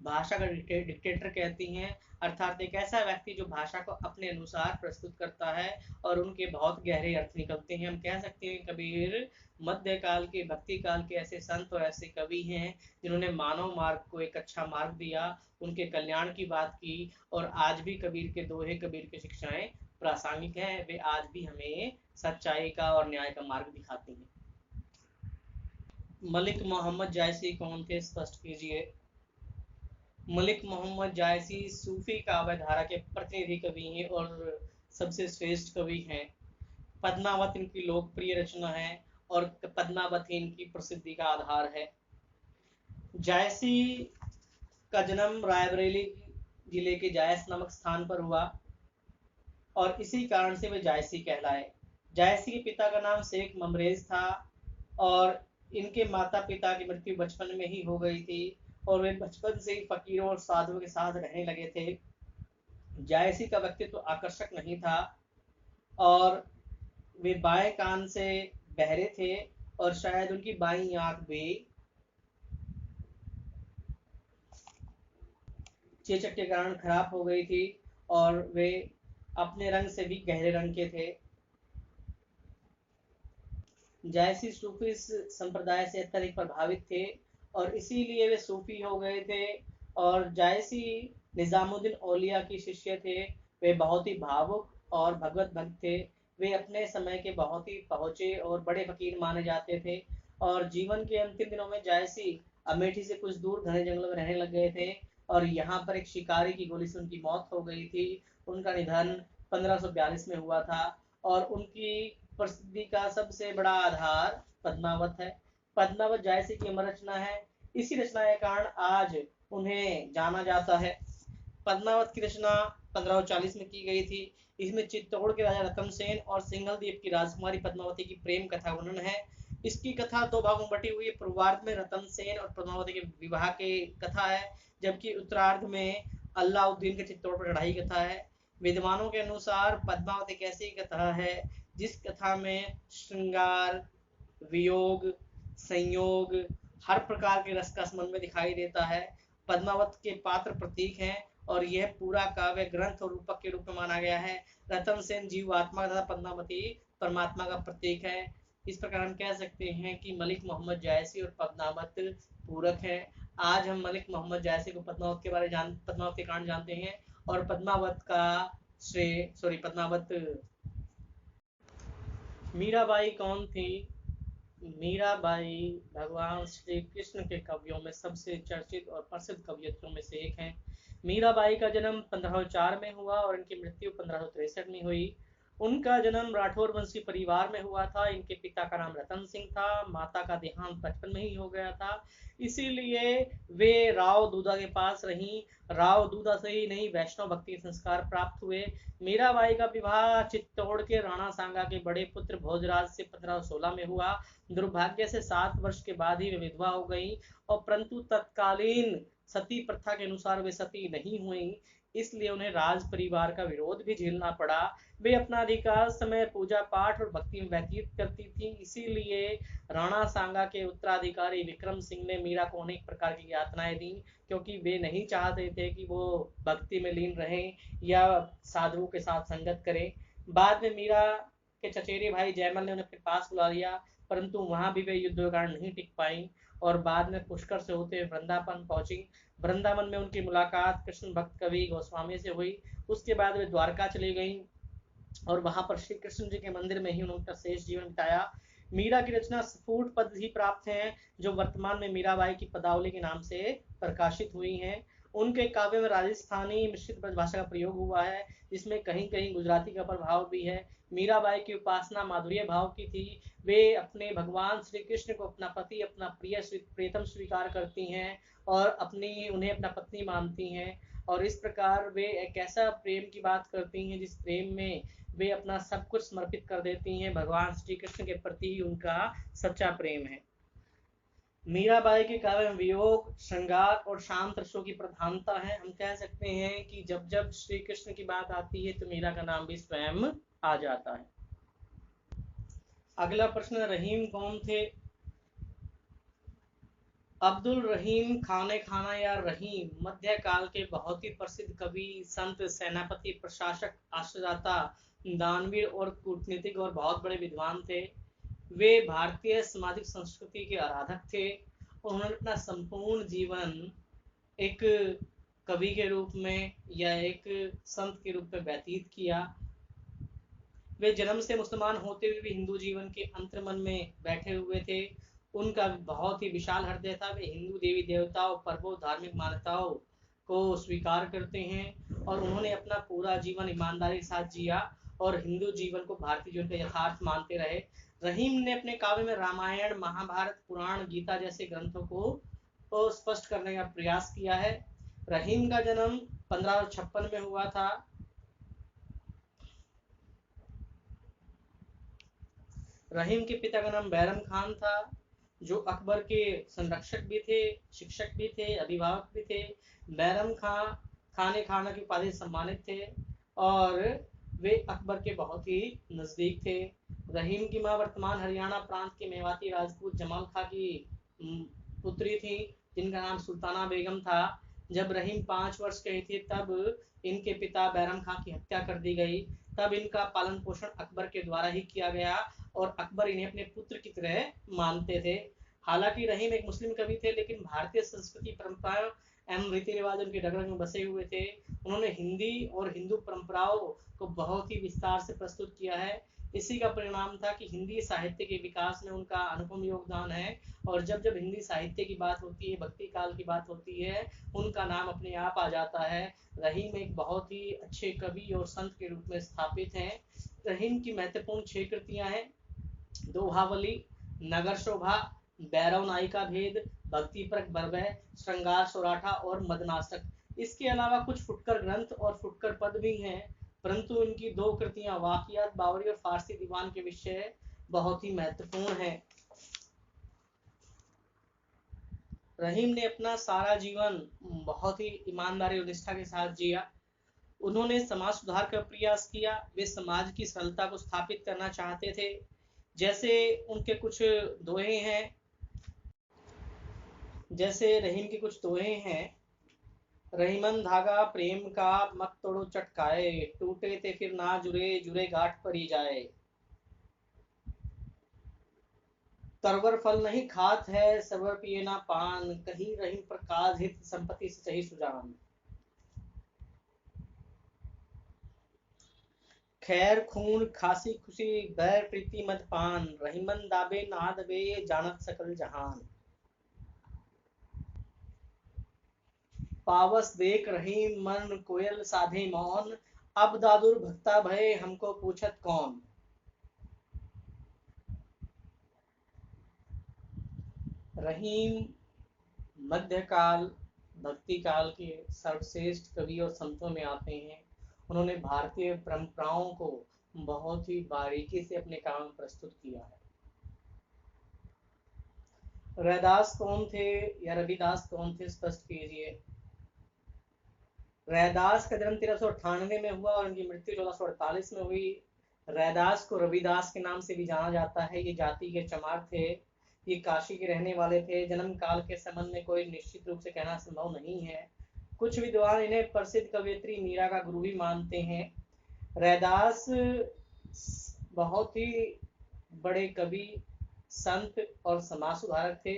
भाषा का डिक्टेटर कहती हैं। अर्थात एक ऐसा व्यक्ति जो भाषा को अपने अनुसार प्रस्तुत करता है और उनके बहुत गहरे अर्थ निकलते हैं। हम कह सकते हैं कबीर मध्यकाल के, भक्ति काल के ऐसे संत और ऐसे कवि हैं जिन्होंने मानव मार्ग को एक अच्छा मार्ग दिया, उनके कल्याण की बात की और आज भी कबीर के दोहे, कबीर की शिक्षाएं प्रासंगिक हैं। वे आज भी हमें सच्चाई का और न्याय का मार्ग दिखाती हैं। मलिक मोहम्मद जायसी कौन थे? स्पष्ट कीजिए। मलिक मोहम्मद जायसी सूफी काव्य धारा के प्रतिनिधि कवि हैं और सबसे श्रेष्ठ कवि हैं। पद्मावत इनकी लोकप्रिय रचना है और पद्मावत ही इनकी प्रसिद्धि का आधार है। जायसी का जन्म रायबरेली जिले के जायस नामक स्थान पर हुआ और इसी कारण से वे जायसी कहलाए। जायसी के पिता का नाम शेख ममरेज था और इनके माता पिता की मृत्यु बचपन में ही हो गई थी और वे बचपन से ही फकीरों और साधुओं के साथ रहने लगे थे। जायसी का व्यक्तित्व आकर्षक नहीं था और वे बाएं कान से बहरे थे और शायद उनकी बाईं आंख भी चेचक के कारण खराब हो गई थी और वे अपने रंग से भी गहरे रंग के थे। जायसी सूफी संप्रदाय से अत्यधिक प्रभावित थे और इसीलिए वे सूफी हो गए थे। और जायसी निजामुद्दीन औलिया की शिष्य थे। वे बहुत ही भावुक और भगवत भक्त थे। वे अपने समय के बहुत ही पहुंचे और बड़े फकीर माने जाते थे। और जीवन के अंतिम दिनों में जायसी अमेठी से कुछ दूर घने जंगलों में रहने लग गए थे और यहाँ पर एक शिकारी की गोली से उनकी मौत हो गई थी। उनका निधन 1542 में हुआ था और उनकी प्रसिद्धि का सबसे बड़ा आधार पद्मावत है। पद्मावत जायसी की अमर रचना है। इसी रचना के कारण आज उन्हें जाना जाता है। पद्मावत की रचना 1540 में की गई थी। इसमें चित्तौड़ के राजा रतन सेन और सिंघल द्वीप की राजकुमारी पद्मावती की प्रेम कथा वर्णन है। इसकी कथा दो भागों में बटी हुई है। पूर्वार्ध में रतन सेन और पद्मावती के विवाह की कथा है, जबकि उत्तरार्ध में अल्लाउद्दीन के चित्तौड़ पर चढ़ाई कथा है। विद्वानों के अनुसार पद्मावत एक ऐसी कथा है जिस कथा में श्रृंगार, वियोग, संयोग, हर प्रकार के रस का समन्वय दिखाई देता है। पद्मावत के पात्र प्रतीक हैं और यह पूरा काव्य ग्रंथ और रूपक के रूप में माना गया है। रतन सेन जीवात्मा तथा पद्मावती परमात्मा का प्रतीक है। इस प्रकार हम कह सकते हैं कि मलिक मोहम्मद जायसी और पद्मावत पूरक है। आज हम मलिक मोहम्मद जायसी को पद्मावत के पद्मावत के कारण जानते हैं और पद्मावत मीराबाई कौन थी? मीराबाई भगवान श्री कृष्ण के कवियों में सबसे चर्चित और प्रसिद्ध कवियत्रियों में से एक हैं। मीराबाई का जन्म 1504 में हुआ और इनकी मृत्यु 1563 में हुई। उनका जन्म राठौर वंशी परिवार में हुआ था। इनके पिता का नाम रतन सिंह था। माता का देहांत बचपन में ही हो गया था, इसीलिए वे राव दूधा के पास रहीं। राव दूधा से ही नहीं, वैष्णव भक्ति संस्कार प्राप्त हुए। मीराबाई का विवाह चित्तौड़ के राणा सांगा के बड़े पुत्र भोजराज से 1516 में हुआ। दुर्भाग्य से 7 वर्ष के बाद ही वे विधवा हो गई और परंतु तत्कालीन सती प्रथा के अनुसार वे सती नहीं हुई, इसलिए उन्हें राज परिवार का विरोध भी झेलना पड़ा। वे अपना अधिकांश समय पूजा पाठ और भक्ति में व्यतीत करती थी, इसीलिए राणा सांगा के उत्तराधिकारी विक्रम सिंह ने मीरा को अनेक प्रकार की यातनाएं दी, क्योंकि वे नहीं चाहते थे कि वो भक्ति में लीन रहें या साधुओं के साथ संगत करें। बाद में मीरा के चचेरे भाई जयमल ने उन्हें अपने पास बुला लिया, परंतु वहां भी वे युद्ध के कारण नहीं टिक पाई और बाद में पुष्कर से होते हुए वृंदावन पहुंची। वृंदावन में उनकी मुलाकात कृष्ण भक्त कवि गोस्वामी से हुई। उसके बाद वे द्वारका चली गईं और वहां पर श्री कृष्ण जी के मंदिर में ही उन्होंने शेष जीवन बिताया। मीरा की रचना स्फुट पद ही प्राप्त हैं, जो वर्तमान में मीराबाई की पदावली के नाम से प्रकाशित हुई हैं। उनके काव्य में राजस्थानी मिश्रित ब्रजभाषा का प्रयोग हुआ है, जिसमें कहीं कहीं गुजराती का प्रभाव भी है। मीराबाई की उपासना माधुर्य भाव की थी। वे अपने भगवान श्री कृष्ण को अपना पति, अपना प्रियतम स्वीकार करती हैं और उन्हें अपना पत्नी मानती हैं और इस प्रकार वे एक ऐसा प्रेम की बात करती हैं जिस प्रेम में वे अपना सब कुछ समर्पित कर देती हैं। भगवान श्री कृष्ण के प्रति ही उनका सच्चा प्रेम है। मीराबाई के काव्य में वियोग, श्रृंगार और शांत रसों की प्रधानता है। हम कह सकते हैं कि जब जब श्री कृष्ण की बात आती है तो मीरा का नाम भी स्वयं आ जाता है। अगला प्रश्न, रहीम कौन थे? अब्दुल रहीम खाने खाना या रहीम मध्यकाल के बहुत ही प्रसिद्ध कवि, संत, सेनापति, प्रशासक, आश्रयदाता, दानवीर और कूटनीतिक और बहुत बड़े विद्वान थे। वे भारतीय सामाजिक संस्कृति के आराधक थे। उन्होंने अपना संपूर्ण जीवन एक कवि के रूप में या एक संत के रूप में व्यतीत किया। वे जन्म से मुसलमान होते हुए भी हिंदू जीवन के अंतर्मन में बैठे हुए थे। उनका बहुत ही विशाल हृदय था। वे हिंदू देवी देवताओं, पर्वों, धार्मिक मान्यताओं को स्वीकार करते हैं और उन्होंने अपना पूरा जीवन ईमानदारी के साथ जिया और हिंदू जीवन को भारतीय जीवन का यथार्थ मानते रहे। रहीम ने अपने काव्य में रामायण, महाभारत, पुराण, गीता जैसे ग्रंथों को स्पष्ट करने का प्रयास किया है। रहीम का जन्म 1556 में हुआ था। रहीम के पिता का नाम बैरम खान था, जो अकबर के संरक्षक भी थे, शिक्षक भी थे, अभिभावक भी थे। बैरम खान खाने खाना की उपाधि सम्मानित थे और वे अकबर के बहुत ही नजदीक थे। रहीम की मां वर्तमान हरियाणा प्रांत के मेवाती राजपूत जमाल खां की पुत्री थी, जिनका नाम सुल्ताना बेगम था। जब रहीम 5 वर्ष के थे तब इनके पिता बैरम खां की हत्या कर दी गई। तब इनका पालन पोषण अकबर के द्वारा ही किया गया और अकबर इन्हें अपने पुत्र की तरह मानते थे। हालांकि रहीम एक मुस्लिम कवि थे, लेकिन भारतीय संस्कृति, परंपराओं एवं रीति रिवाज उनके रग रग में बसे हुए थे। उन्होंने हिंदी और हिंदू परंपराओं को बहुत ही विस्तार से प्रस्तुत किया है। इसी का परिणाम था कि हिंदी साहित्य के विकास में उनका अनुपम योगदान है। और जब जब हिंदी साहित्य की बात होती है, भक्ति काल की बात होती है, उनका नाम अपने आप आ जाता है। रहीम एक बहुत ही अच्छे कवि और संत के रूप में स्थापित हैं। रहीम की महत्वपूर्ण 6 कृतियां हैं: दोहावली, नगर शोभा, भैरव नायिका भेद, भक्ति परक बरबह, श्रृंगार सौराठा और मदनाष्टक। इसके अलावा कुछ फुटकर ग्रंथ और फुटकर पद भी हैं, परंतु इनकी 2 कृतियां वाकियात बावरी और फारसी दीवान के विषय बहुत ही महत्वपूर्ण हैं। रहीम ने अपना सारा जीवन बहुत ही ईमानदारी और निष्ठा के साथ जिया। उन्होंने समाज सुधार का प्रयास किया। वे समाज की सरलता को स्थापित करना चाहते थे। जैसे उनके कुछ दोहे हैं, जैसे रहीम के कुछ दोहे हैं: रहीमन धागा प्रेम का मत तोड़ो चटकाए, टूटे ते फिर ना जुड़े, जुड़े गांठ पर ही जाए। तरवर फल नहीं खात है, सरवर पिए ना पान, कहीं रहीम प्रकाश हित संपत्ति से सही सुजान। खैर खून खासी खुशी बैर प्रीति मत पान, रहीमन दाबे ना दबे जानत सकल जहान। पावस देख रहीम मन कोयल साधे मौन, अब दादुर भक्ता भय हमको पूछत कौन। रहीम मध्यकाल भक्ति काल के सर्वश्रेष्ठ कवि और संतों में आते हैं। उन्होंने भारतीय परंपराओं को बहुत ही बारीकी से अपने काम में प्रस्तुत किया है। रैदास कौन थे या रविदास कौन थे, स्पष्ट कीजिए। रैदास का जन्म 1398 में हुआ और उनकी मृत्यु 1448 में हुई। रैदास को रविदास के नाम से भी जाना जाता है। ये जाति के चमार थे। ये काशी के रहने वाले थे। जन्म काल के संबंध में कोई निश्चित रूप से कहना संभव नहीं है। कुछ विद्वान इन्हें प्रसिद्ध कवयित्री मीरा का गुरु भी मानते हैं। रैदास बहुत ही बड़े कवि, संत और समाज सुधारक थे।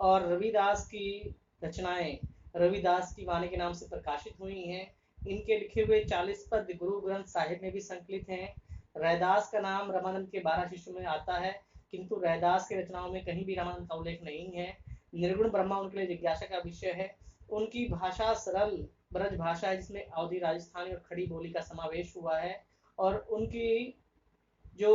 और रविदास की रचनाएं रविदास की वाणी के नाम से प्रकाशित हुई हैं। इनके लिखे हुए 40 पद गुरु ग्रंथ साहिब में भी संकलित हैं। रैदास का नाम रामानंद के 12 शिष्यों में आता है, किंतु रैदास की रचनाओं में कहीं भी रामानंद का उल्लेख नहीं है। निर्गुण ब्रह्मा उनके लिए जिज्ञासा का विषय है। उनकी भाषा सरल ब्रज भाषा है, जिसमें अवधी, राजस्थानी और खड़ी बोली का समावेश हुआ है। और उनकी जो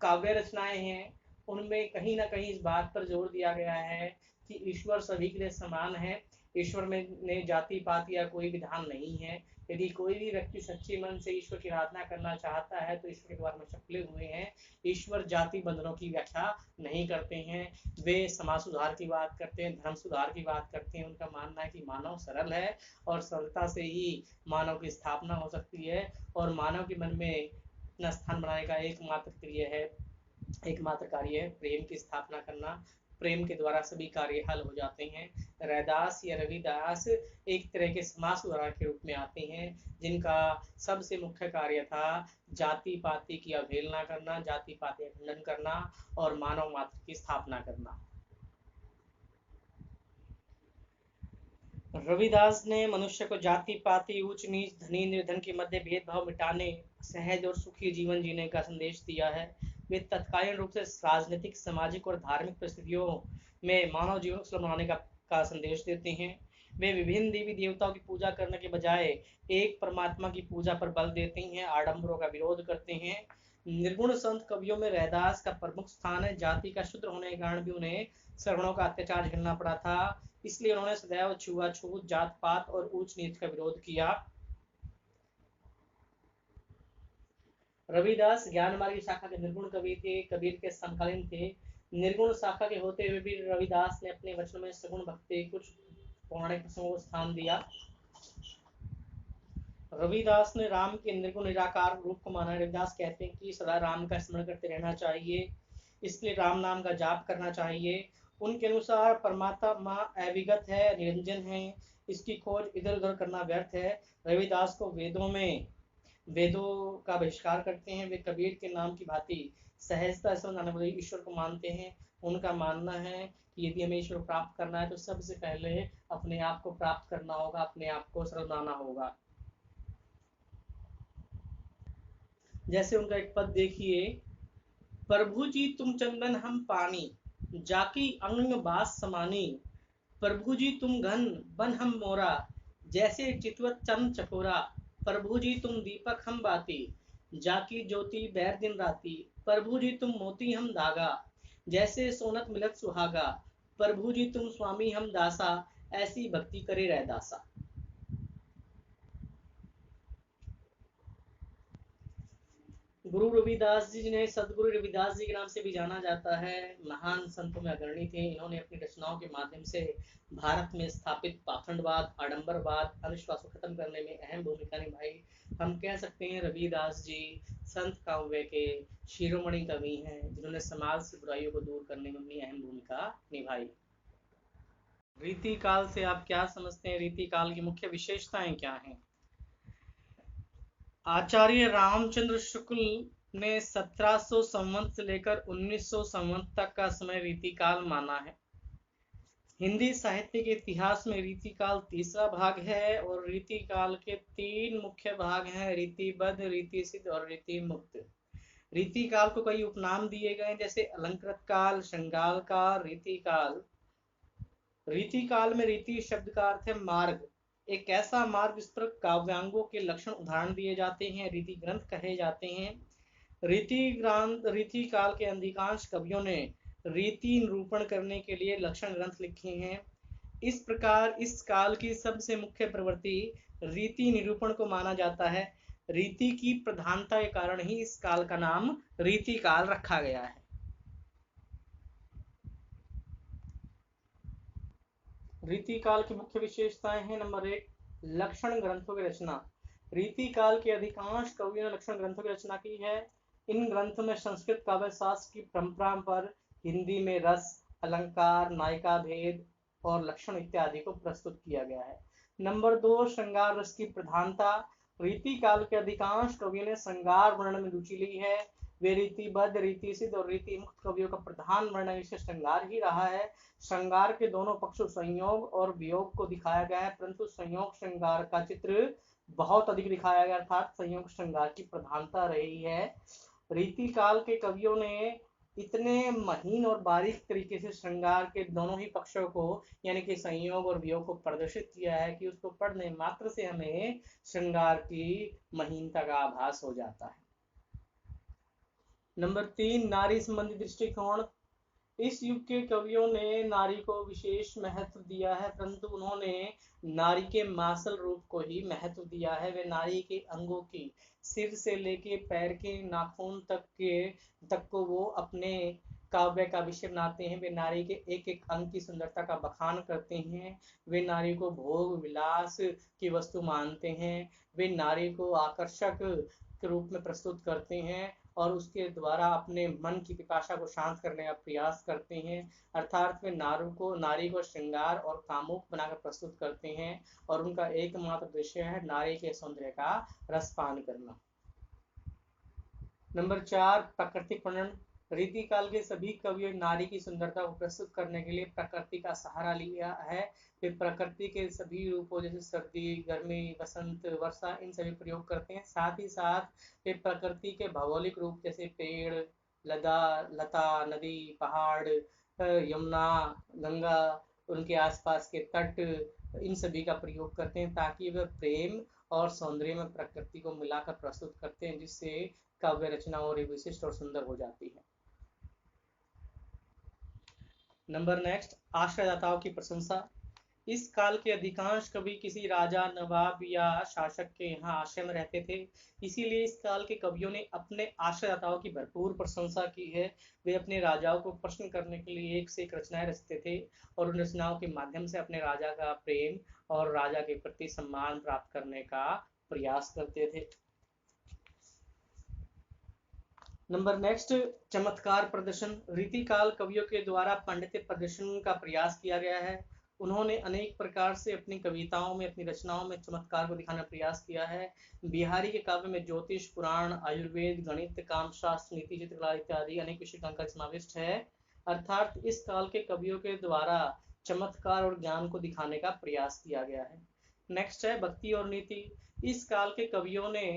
काव्य रचनाएं हैं, उनमें कहीं ना कहीं इस बात पर जोर दिया गया है कि ईश्वर सभी के लिए समान है। ईश्वर में जाति पात या कोई विधान नहीं है। यदि कोई भी व्यक्ति सच्चे मन से ईश्वर की आराधना करना चाहता है तो ईश्वर के द्वार में चपले हुए हैं। ईश्वर जाति बंधनों की व्याख्या नहीं करते हैं। वे समाज सुधार की बात करते हैं, धर्म सुधार की बात करते हैं। उनका मानना है कि मानव सरल है और सरलता से ही मानव की स्थापना हो सकती है। और मानव के मन में अपना स्थान बनाने का एकमात्र कार्य है प्रेम की स्थापना करना। प्रेम के द्वारा सभी कार्य हल हो जाते हैं। रैदास या रविदास एक तरह के समाज सुधारक के रूप में आते हैं, जिनका सबसे मुख्य कार्य था जाति पाति की अवहेलना करना, जाति पाति का खंडन करना और मानव मात्र की स्थापना करना। रविदास ने मनुष्य को जाति पाति, ऊंच नीच, धनी निर्धन के मध्य भेदभाव मिटाने, सहज और सुखी जीवन जीने का संदेश दिया है। वे तत्कालीन रूप से राजनीतिक, सामाजिक और धार्मिक परिस्थितियों में मानव जीवन को सरल बनाने का संदेश देते हैं। वे विभिन्न देवी देवताओं की पूजा करने के बजाय एक परमात्मा की पूजा पर बल देते हैं, आडंबरों का विरोध करते हैं। निर्गुण संत कवियों में रैदास का प्रमुख स्थान है। जाति का शूद्र होने के कारण भी उन्हें सवर्णों का अत्याचार झेलना पड़ा था, इसलिए उन्होंने सदैव छुआछूत, जात पात और ऊंच नीच का विरोध किया। रविदास ज्ञान मार्ग की शाखा के निर्गुण कवि थे, कबीर के समकालीन थे। निर्गुण शाखा के होते हुए भी रविदास ने अपने वचन में सगुण भक्ति, कुछ पौराणिक प्रसंगों को स्थान दिया। रविदास ने राम के निर्गुण निराकार रूप को माना। रविदास कहते हैं कि सदा राम का स्मरण करते रहना चाहिए, इसलिए राम नाम का जाप करना चाहिए। उनके अनुसार परमात्मा अविगत है, निरंजन है, इसकी खोज इधर उधर करना व्यर्थ है। रविदास को वेदों का बहिष्कार करते हैं। वे कबीर के नाम की भांति सहजता से आने वाले ईश्वर को मानते हैं। उनका मानना है कि यदि हमें ईश्वर प्राप्त करना है तो सबसे पहले अपने आप को प्राप्त करना होगा, अपने आप को सरल बनाना होगा। जैसे उनका एक पद देखिए, प्रभु जी तुम चंदन हम पानी, जाकी अंग बास समानी, प्रभु जी तुम घन बन हम मोरा, जैसे चितवत चंद चकोरा, प्रभु जी तुम दीपक हम बाती, जाकी ज्योति बैर दिन राती, प्रभु जी तुम मोती हम धागा, जैसे सोनत मिलत सुहागा, प्रभु जी तुम स्वामी हम दासा, ऐसी भक्ति करे रह दासा। गुरु रविदास जी जिन्हें सदगुरु रविदास जी के नाम से भी जाना जाता है, महान संतों में अग्रणी थे। इन्होंने अपनी रचनाओं के माध्यम से भारत में स्थापित पाखंडवाद, आडंबरवाद, अंधविश्वास को खत्म करने में अहम भूमिका निभाई। हम कह सकते हैं रविदास जी संत काव्य के शिरोमणि कवि हैं, जिन्होंने समाज से बुराइयों को दूर करने में अपनी अहम भूमिका निभाई। रीति काल से आप क्या समझते हैं? रीति काल की मुख्य विशेषताएं क्या हैं? आचार्य रामचंद्र शुक्ल ने 1700 संवत से लेकर 1900 संवत तक का समय रीतिकाल माना है। हिंदी साहित्य के इतिहास में रीतिकाल तीसरा भाग है और रीतिकाल के 3 मुख्य भाग हैं, रीतिबद्ध, रीतिसिद्ध और रीतिमुक्त। रीतिकाल को कई उपनाम दिए गए, जैसे अलंकृत काल, श्रृंगार काल, रीतिकाल। रीतिकाल में रीति शब्द का अर्थ है मार्ग, एक ऐसा मार्ग जिस पर काव्यांगों के लक्षण उदाहरण दिए जाते हैं, रीति ग्रंथ कहे जाते हैं। रीति काल के अधिकांश कवियों ने रीति निरूपण करने के लिए लक्षण ग्रंथ लिखे हैं। इस प्रकार इस काल की सबसे मुख्य प्रवृत्ति रीति निरूपण को माना जाता है। रीति की प्रधानता के कारण ही इस काल का नाम रीति काल रखा गया है। रीति काल की मुख्य विशेषताएं हैं। नंबर 1, लक्षण ग्रंथों की रचना। रीति काल के अधिकांश कवियों ने लक्षण ग्रंथों की रचना की है। इन ग्रंथों में संस्कृत काव्य शास्त्र की परंपरा पर हिंदी में रस, अलंकार, नायिका भेद और लक्षण इत्यादि को प्रस्तुत किया गया है। नंबर 2, श्रृंगार रस की प्रधानता। रीति काल के अधिकांश कवियों ने श्रृंगार वर्णन में रुचि ली है। वे रीतिबद्ध, रीतिसिद्ध और रीति मुक्त कवियों का प्रधान वर्णन विषय श्रृंगार ही रहा है। श्रृंगार के दोनों पक्षों संयोग और वियोग को दिखाया गया है, परंतु संयोग श्रृंगार का चित्र बहुत अधिक दिखाया गया, अर्थात संयोग श्रृंगार की प्रधानता रही है। रीति काल के कवियों ने इतने महीन और बारीक तरीके से श्रृंगार के दोनों ही पक्षों को, यानी कि संयोग और वियोग को प्रदर्शित किया है कि उसको पढ़ने मात्र से हमें श्रृंगार की महीनता का आभास हो जाता है। नंबर 3, नारी संबंधी दृष्टिकोण। इस युग के कवियों ने नारी को विशेष महत्व दिया है, परंतु उन्होंने नारी के मासल रूप को ही महत्व दिया है। वे नारी के अंगों की, सिर से लेके पैर के नाखून तक को वो अपने काव्य का विषय बनाते हैं। वे नारी के एक एक अंग की सुंदरता का बखान करते हैं। वे नारी को भोग विलास की वस्तु मानते हैं। वे नारी को आकर्षक के रूप में प्रस्तुत करते हैं और उसके द्वारा अपने मन की पिपाशा को शांत करने का प्रयास करते हैं। अर्थात वे नारी को श्रृंगार और कामुक बनाकर प्रस्तुत करते हैं और उनका एकमात्र उद्देश्य है नारी के सौंदर्य का रसपान करना। नंबर 4, प्राकृतिक वर्णन। रीति काल के सभी कवियों नारी की सुंदरता को प्रस्तुत करने के लिए प्रकृति का सहारा लिया है। वे प्रकृति के सभी रूपों जैसे सर्दी, गर्मी, बसंत, वर्षा, इन सभी प्रयोग करते हैं। साथ ही साथ वे प्रकृति के भौगोलिक रूप जैसे पेड़, लता, नदी, पहाड़, यमुना, गंगा, उनके आसपास के तट, इन सभी का प्रयोग करते हैं ताकि वह प्रेम और सौंदर्य में प्रकृति को मिलाकर प्रस्तुत करते हैं, जिससे काव्य रचना और विशिष्ट और सुंदर हो जाती है। नंबर नेक्स्ट, आश्रयदाताओं की प्रशंसा। इस काल के अधिकांश कवि किसी राजा, नवाब या शासक के यहाँ आश्रय में रहते थे, इसीलिए इस काल के कवियों ने अपने आश्रयदाताओं की भरपूर प्रशंसा की है। वे अपने राजाओं को प्रश्न करने के लिए एक से एक रचनाएं रचते थे और उन रचनाओं के माध्यम से अपने राजा का प्रेम और राजा के प्रति सम्मान प्राप्त करने का प्रयास करते थे। नंबर नेक्स्ट, चमत्कार प्रदर्शन। रीतिकाल कवियों के द्वारा पांडित्य प्रदर्शन का प्रयास किया गया है। उन्होंने अनेक प्रकार से अपनी कविताओं में, अपनी रचनाओं में चमत्कार को दिखाने का प्रयास किया है। बिहारी के काव्य में ज्योतिष, पुराण, आयुर्वेद, गणित, कामशास्त्र, नीति, चित्रकला इत्यादि अनेक विषय का समाविष्ट है। अर्थात इस काल के कवियों के द्वारा चमत्कार और ज्ञान को दिखाने का प्रयास किया गया है। नेक्स्ट है भक्ति और नीति। इस काल के कवियों ने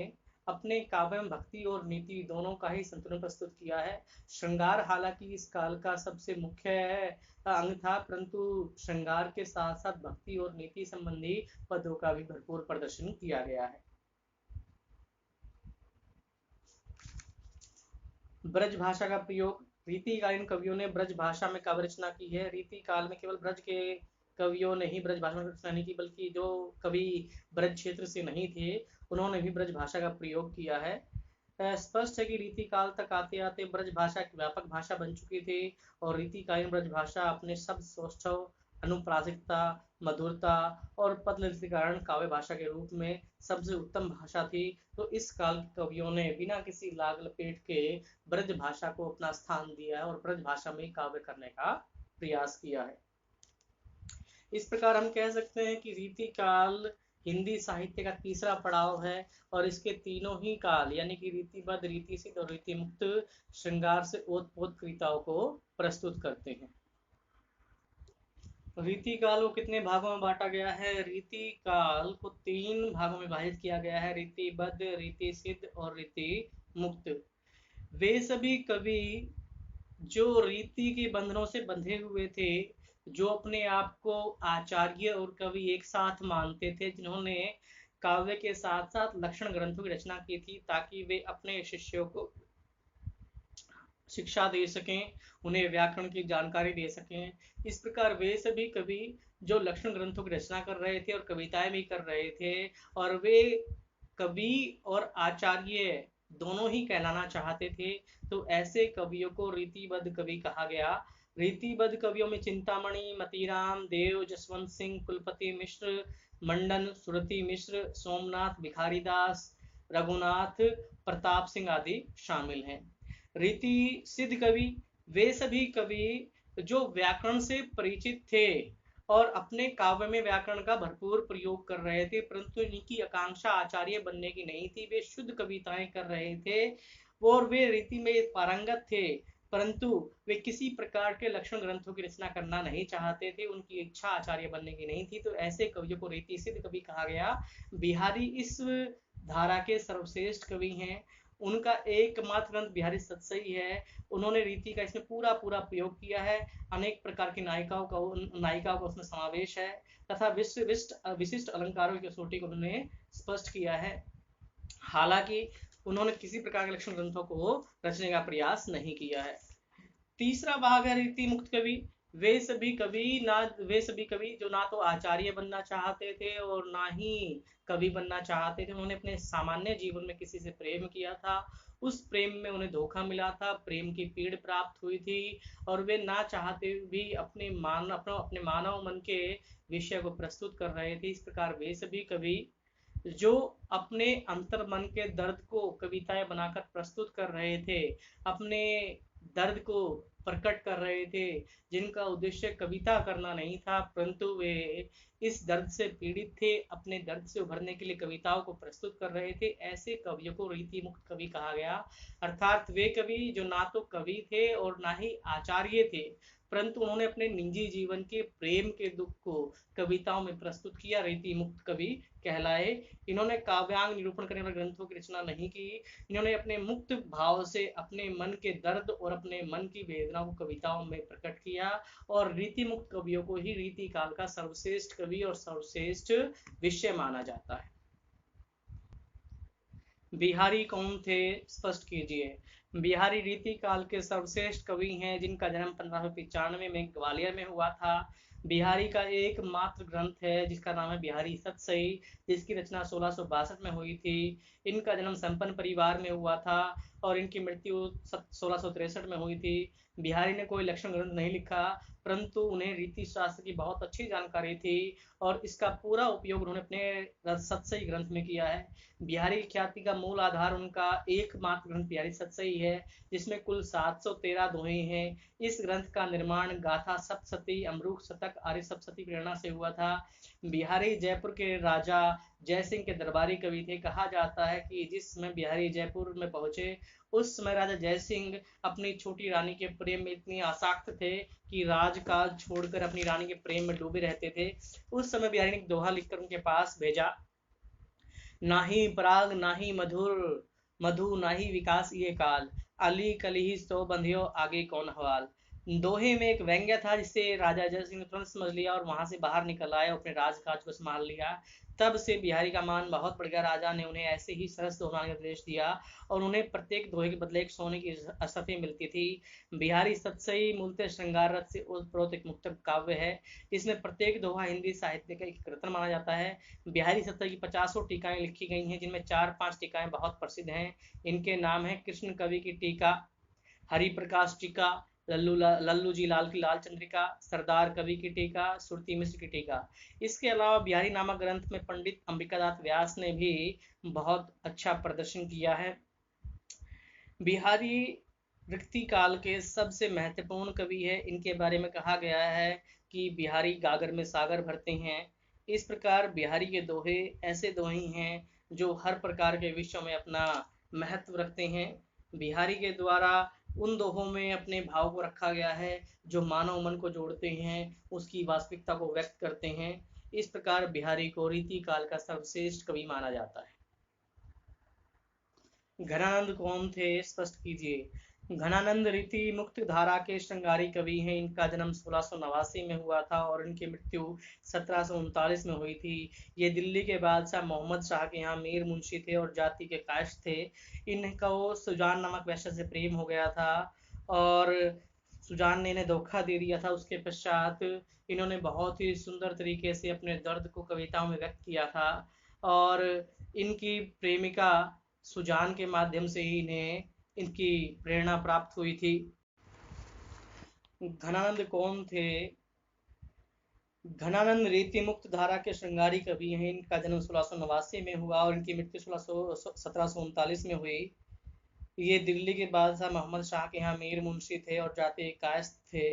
अपने काव्य में भक्ति और नीति दोनों का ही संतुलन प्रस्तुत किया है। श्रृंगार हालांकि इस काल का सबसे मुख्य अंग था, परंतु श्रृंगार के साथ साथ भक्ति और नीति संबंधी पदों का भी भरपूर प्रदर्शन किया गया है। ब्रज भाषा का प्रयोग। रीतिकालीन कवियों ने ब्रज भाषा में काव्य रचना की है। रीति काल में केवल ब्रज के कवियों ने ही ब्रज भाषा में रचना नहीं की, बल्कि जो कवि ब्रज क्षेत्र से नहीं थे उन्होंने भी ब्रज भाषा का प्रयोग किया है। स्पष्ट है कि रीति काल तक आते आते ब्रज भाषा की व्यापक भाषा बन चुकी थी और रीतिकालीन ब्रज भाषा अपने शब्द सौष्ठव, अनुप्रासिकता, मधुरता और पद ललित के कारण काव्य भाषा के रूप में सबसे उत्तम भाषा थी। तो इस काल के कवियों ने बिना किसी लाग लपेट के ब्रज भाषा को अपना स्थान दिया है और ब्रज भाषा में काव्य करने का प्रयास किया है। इस प्रकार हम कह सकते हैं कि रीति काल हिंदी साहित्य का तीसरा पड़ाव है और इसके तीनों ही काल यानी कि रीतिबद्ध, रीतिसिद्ध और रीतिमुक्त श्रृंगार से ओतप्रोत कविताओं को प्रस्तुत करते हैं। रीति काल को कितने भागों में बांटा गया है? रीति काल को 3 भागों में विभाजित किया गया है, रीतिबद्ध, रीतिसिद्ध और रीति मुक्त। वे सभी कवि जो रीति के बंधनों से बंधे हुए थे, जो अपने आप को आचार्य और कवि एक साथ मानते थे, जिन्होंने काव्य के साथ साथ लक्षण ग्रंथों की रचना की थी ताकि वे अपने शिष्यों को शिक्षा दे सकें, उन्हें व्याकरण की जानकारी दे सकें। इस प्रकार वे सभी कवि जो लक्षण ग्रंथों की रचना कर रहे थे और कविताएं भी कर रहे थे और वे कवि और आचार्य दोनों ही कहलाना चाहते थे, तो ऐसे कवियों को रीतिबद्ध कवि कहा गया। रीतिबद्ध कवियों में चिंतामणि, मतीराम, देव, जसवंत सिंह, कुलपति मिश्र, मंडन, सुरति मिश्र, सोमनाथ, भिखारीदास, रघुनाथ, प्रताप सिंह आदि शामिल हैं। रीति सिद्ध कवि वे सभी कवि जो व्याकरण से परिचित थे और अपने काव्य में व्याकरण का भरपूर प्रयोग कर रहे थे, परंतु इनकी आकांक्षा आचार्य बनने की नहीं थी, वे शुद्ध कविताएं कर रहे थे और वे रीति में पारंगत थे, परंतु वे किसी प्रकार के लक्षण ग्रंथों की रचना करना नहीं चाहते थे, उनकी इच्छा आचार्य बनने की नहीं थी, तो ऐसे कवियों को रीति सिद्ध कवि कहा गया। बिहारी इस धारा के सर्वश्रेष्ठ कवि हैं। उनका एकमात्र ग्रंथ बिहारी सतसई है। उन्होंने रीति का इसमें पूरा प्रयोग किया है। अनेक प्रकार की नायिकाओं का उसमें समावेश है तथा विशिष्ट अलंकारों की कसौटी को उन्होंने स्पष्ट किया है। हालांकि उन्होंने किसी प्रकार के लक्षण ग्रंथों को रचने का प्रयास नहीं किया है। तीसरा भाग है रीति मुक्त कवि। वे सभी कवि जो ना तो आचार्य बनना चाहते थे और ना ही कवि बनना चाहते थे। उन्होंने अपने सामान्य जीवन में किसी से प्रेम किया था, उस प्रेम में उन्हें धोखा मिला था, प्रेम की पीड़ प्राप्त हुई थी और वे ना चाहते भी अपने मानव मन के विषय को प्रस्तुत कर रहे थे। इस प्रकार वे सभी कवि जो अपने अंतर मन के दर्द को कविताएं बनाकर प्रस्तुत कर रहे थे, अपने दर्द को प्रकट कर रहे थे, जिनका उद्देश्य कविता करना नहीं था, परंतु वे इस दर्द से पीड़ित थे, अपने दर्द से उभरने के लिए कविताओं को प्रस्तुत कर रहे थे, ऐसे कवियों को रीति मुक्त कवि कहा गया। अर्थात वे कवि जो ना तो कवि थे और ना ही आचार्य थे, परंतु उन्होंने अपने निजी जीवन के प्रेम के दुख को कविताओं में प्रस्तुत किया, रीति मुक्त कवि कहलाए। इन्होंने काव्यांग निरूपण करने वाले ग्रंथों की रचना नहीं की। इन्होंने अपने मुक्त भाव से अपने मन के दर्द और अपने मन की वेदना को कविताओं में प्रकट किया और रीति मुक्त कवियों को ही रीति काल का सर्वश्रेष्ठ कवि और सर्वश्रेष्ठ विषय माना जाता है। बिहारी कौन थे, स्पष्ट कीजिए। बिहारी रीति काल के सर्वश्रेष्ठ कवि हैं, जिनका जन्म 1595 में ग्वालियर में हुआ था। बिहारी का एकमात्र ग्रंथ है जिसका नाम है बिहारी सतसई, जिसकी रचना 1662 में हुई थी। इनका जन्म संपन्न परिवार में हुआ था और इनकी मृत्यु 1663 में हुई थी। बिहारी ने कोई लक्षण ग्रंथ नहीं लिखा, परंतु उन्हें रीति शास्त्र की बहुत अच्छी जानकारी थी और इसका पूरा उपयोग उन्होंने अपने सतसई ग्रंथ में किया है। बिहारी की ख्याति का मूल आधार उनका एकमात्र ग्रंथ बिहारी सतसई है, जिसमें कुल 713 दोहे हैं। इस ग्रंथ का निर्माण गाथा सप्तशती, अमरूक शतक, आर्य सप्तशती प्रेरणा से हुआ था। बिहारी जयपुर के राजा जयसिंह के दरबारी कवि थे। कहा जाता है कि जिस समय बिहारी जयपुर में पहुंचे उस समय राजा जयसिंह अपनी छोटी रानी के प्रेम में इतनी आसक्त थे कि राजकाज छोड़कर अपनी रानी के प्रेम में डूबे रहते थे। उस समय बिहारी ने एक दोहा लिखकर उनके पास भेजा, नाही पराग नाही मधु नाही विकास ये काल, अली कली सो बंधियो आगे कौन हवाल। दोहे में एक व्यंग्य था जिससे राजा जय सिंह ने तुरंत समझ लिया और वहां से बाहर निकल आए, अपने राजकाज को संभाल लिया। तब से बिहारी का मान बहुत बढ़ गया। राजा ने उन्हें ऐसे ही सरस दोहराने का निर्देश दिया और उन्हें प्रत्येक दोहे के बदले एक सोने की असफी मिलती थी। बिहारी सतसई मूलतः श्रृंगार रस से ओतप्रोत एक मुक्तक काव्य है, जिसमें प्रत्येक दोहा हिंदी साहित्य का एक रत्न माना जाता है। बिहारी सतसई की 50 टीकाएं लिखी गई हैं, जिनमें 4-5 टीकाएं बहुत प्रसिद्ध हैं। इनके नाम है कृष्ण कवि की टीका, हरिप्रकाश टीका, लल्लू जी लाल की लाल चंद्रिका, सरदार कवि की टीका, सुरती मिश्र की टीका। इसके अलावा बिहारी नामक ग्रंथ में पंडित अंबिकादास व्यास ने भी बहुत अच्छा प्रदर्शन किया है। बिहारी रिक्ति काल के सबसे महत्वपूर्ण कवि है। इनके बारे में कहा गया है कि बिहारी गागर में सागर भरते हैं। इस प्रकार बिहारी के दोहे ऐसे दोहे हैं जो हर प्रकार के विषयों में अपना महत्व रखते हैं। बिहारी के द्वारा उन दोहों में अपने भाव को रखा गया है जो मानव मन को जोड़ते हैं, उसकी वास्तविकता को व्यक्त करते हैं। इस प्रकार बिहारी को रीति काल का सर्वश्रेष्ठ कवि माना जाता है। घनानंद कौन थे, स्पष्ट कीजिए। घनानंद रीति मुक्त धारा के श्रृंगारी कवि हैं। इनका जन्म 1689 में हुआ था और इनकी मृत्यु 1739 में हुई थी। ये दिल्ली के बादशाह मोहम्मद शाह के यहाँ मीर मुंशी थे और जाति के कायस्थ थे। इनको सुजान नामक वैश्य से प्रेम हो गया था और सुजान ने इन्हें धोखा दे दिया था। उसके पश्चात इन्होंने बहुत ही सुंदर तरीके से अपने दर्द को कविताओं में व्यक्त किया था और इनकी प्रेमिका सुजान के माध्यम से ही इन्हें इनकी प्रेरणा प्राप्त हुई थी। घनानंद कौन थे? घनानंद रीति मुक्त धारा के श्रृंगारी कवि हैं। इनका जन्म 1689 में हुआ और इनकी मृत्यु 1739 में हुई। ये दिल्ली के बादशाह मोहम्मद शाह के यहाँ मीर मुंशी थे और जाते कायस्थ थे।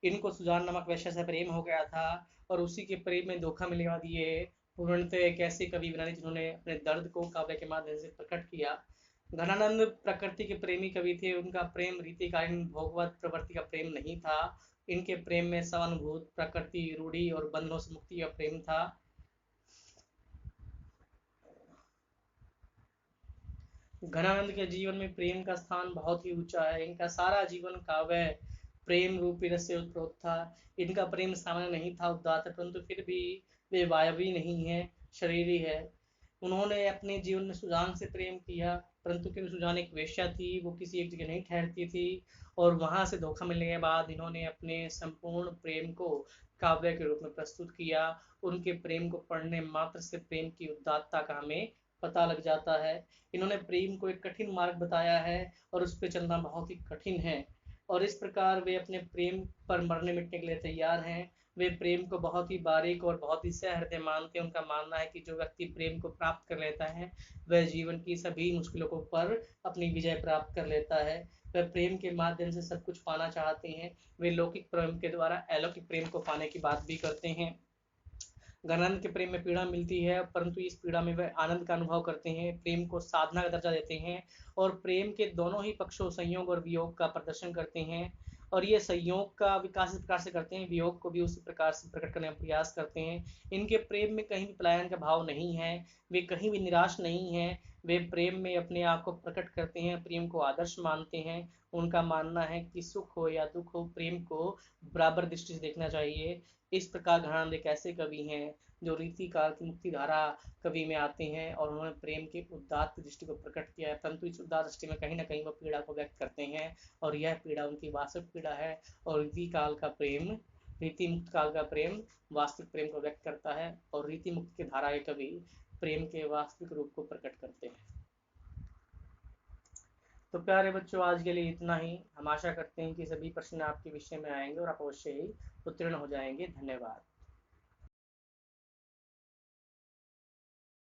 इनको सुजान नामक वैश्य से प्रेम हो गया था और उसी के प्रेम में धोखा मिलने के बाद ये पूर्णतः एक ऐसे कवि बने जिन्होंने अपने दर्द को काव्य के माध्यम से प्रकट किया। घनानंद प्रकृति के प्रेमी कवि थे। उनका प्रेम रीतिकालीन भोगवत प्रवृत्ति का प्रेम नहीं था। इनके प्रेम में सहानुभूत, प्रकृति, रूढ़ी और बंधनों से मुक्ति का प्रेम था। घनानंद के जीवन में प्रेम का स्थान बहुत ही ऊंचा है। इनका सारा जीवन काव्य प्रेम रूपी रस से उत्प्रोत था। इनका प्रेम सामान्य नहीं था, उदात्त, परंतु फिर भी वे वायवी नहीं है, शरीरी है। उन्होंने अपने जीवन में सुजान से प्रेम किया, परंतु क्योंकि सुजान एक वेश्या थी, वो किसी एक जगह नहीं ठहरती थी और वहां से धोखा मिलने के बाद इन्होंने अपने संपूर्ण प्रेम को काव्य के रूप में प्रस्तुत किया। उनके प्रेम को पढ़ने मात्र से प्रेम की उदात्तता का हमें पता लग जाता है। इन्होंने प्रेम को एक कठिन मार्ग बताया है और उस पर चलना बहुत ही कठिन है और इस प्रकार वे अपने प्रेम पर मरने मिटने के लिए तैयार हैं। वे प्रेम को बहुत ही बारीक और बहुत ही सहृदय मानते हैं। उनका मानना है कि जो व्यक्ति प्रेम को प्राप्त कर लेता है वह जीवन की सभी मुश्किलों को पर अपनी विजय प्राप्त कर लेता है। वह प्रेम के माध्यम से सब कुछ पाना चाहते हैं। वे लौकिक प्रेम के द्वारा अलौकिक प्रेम को पाने की बात भी करते हैं। घनानंद के प्रेम में पीड़ा मिलती है, परंतु इस पीड़ा में वह आनंद का अनुभव करते हैं। प्रेम को साधना का दर्जा देते हैं और प्रेम के दोनों ही पक्षों संयोग और वियोग का प्रदर्शन करते हैं और ये संयोग का विकास इस प्रकार से करते हैं, वियोग को भी उसी प्रकार से प्रकट करने का प्रयास करते हैं। इनके प्रेम में कहीं भी पलायन का भाव नहीं है, वे कहीं भी निराश नहीं है। वे प्रेम में अपने आप को प्रकट करते हैं, प्रेम को आदर्श मानते हैं। उनका मानना है कि सुख हो या दुख हो, प्रेम को बराबर दृष्टि से देखना चाहिए। इस प्रकार घनानंद एक ऐसे कवि हैं जो रीति काल की मुक्ति धारा कवि में आते हैं और उन्होंने प्रेम के उदात्त दृष्टि को प्रकट किया है, परंतु इस उदात्त दृष्टि में कहीं ना कहीं वो पीड़ा को व्यक्त करते हैं और यह पीड़ा उनकी वास्तविक पीड़ा है। और रीति काल का प्रेम, रीति मुक्त काल का प्रेम वास्तविक प्रेम को व्यक्त करता है और रीति मुक्त की धारा के कवि प्रेम के वास्तविक रूप को प्रकट करते हैं। तो प्यारे बच्चों, आज के लिए इतना ही। हम आशा करते हैं कि सभी प्रश्न आपके विषय में आएंगे और आप अवश्य ही उत्तीर्ण हो जाएंगे। धन्यवाद।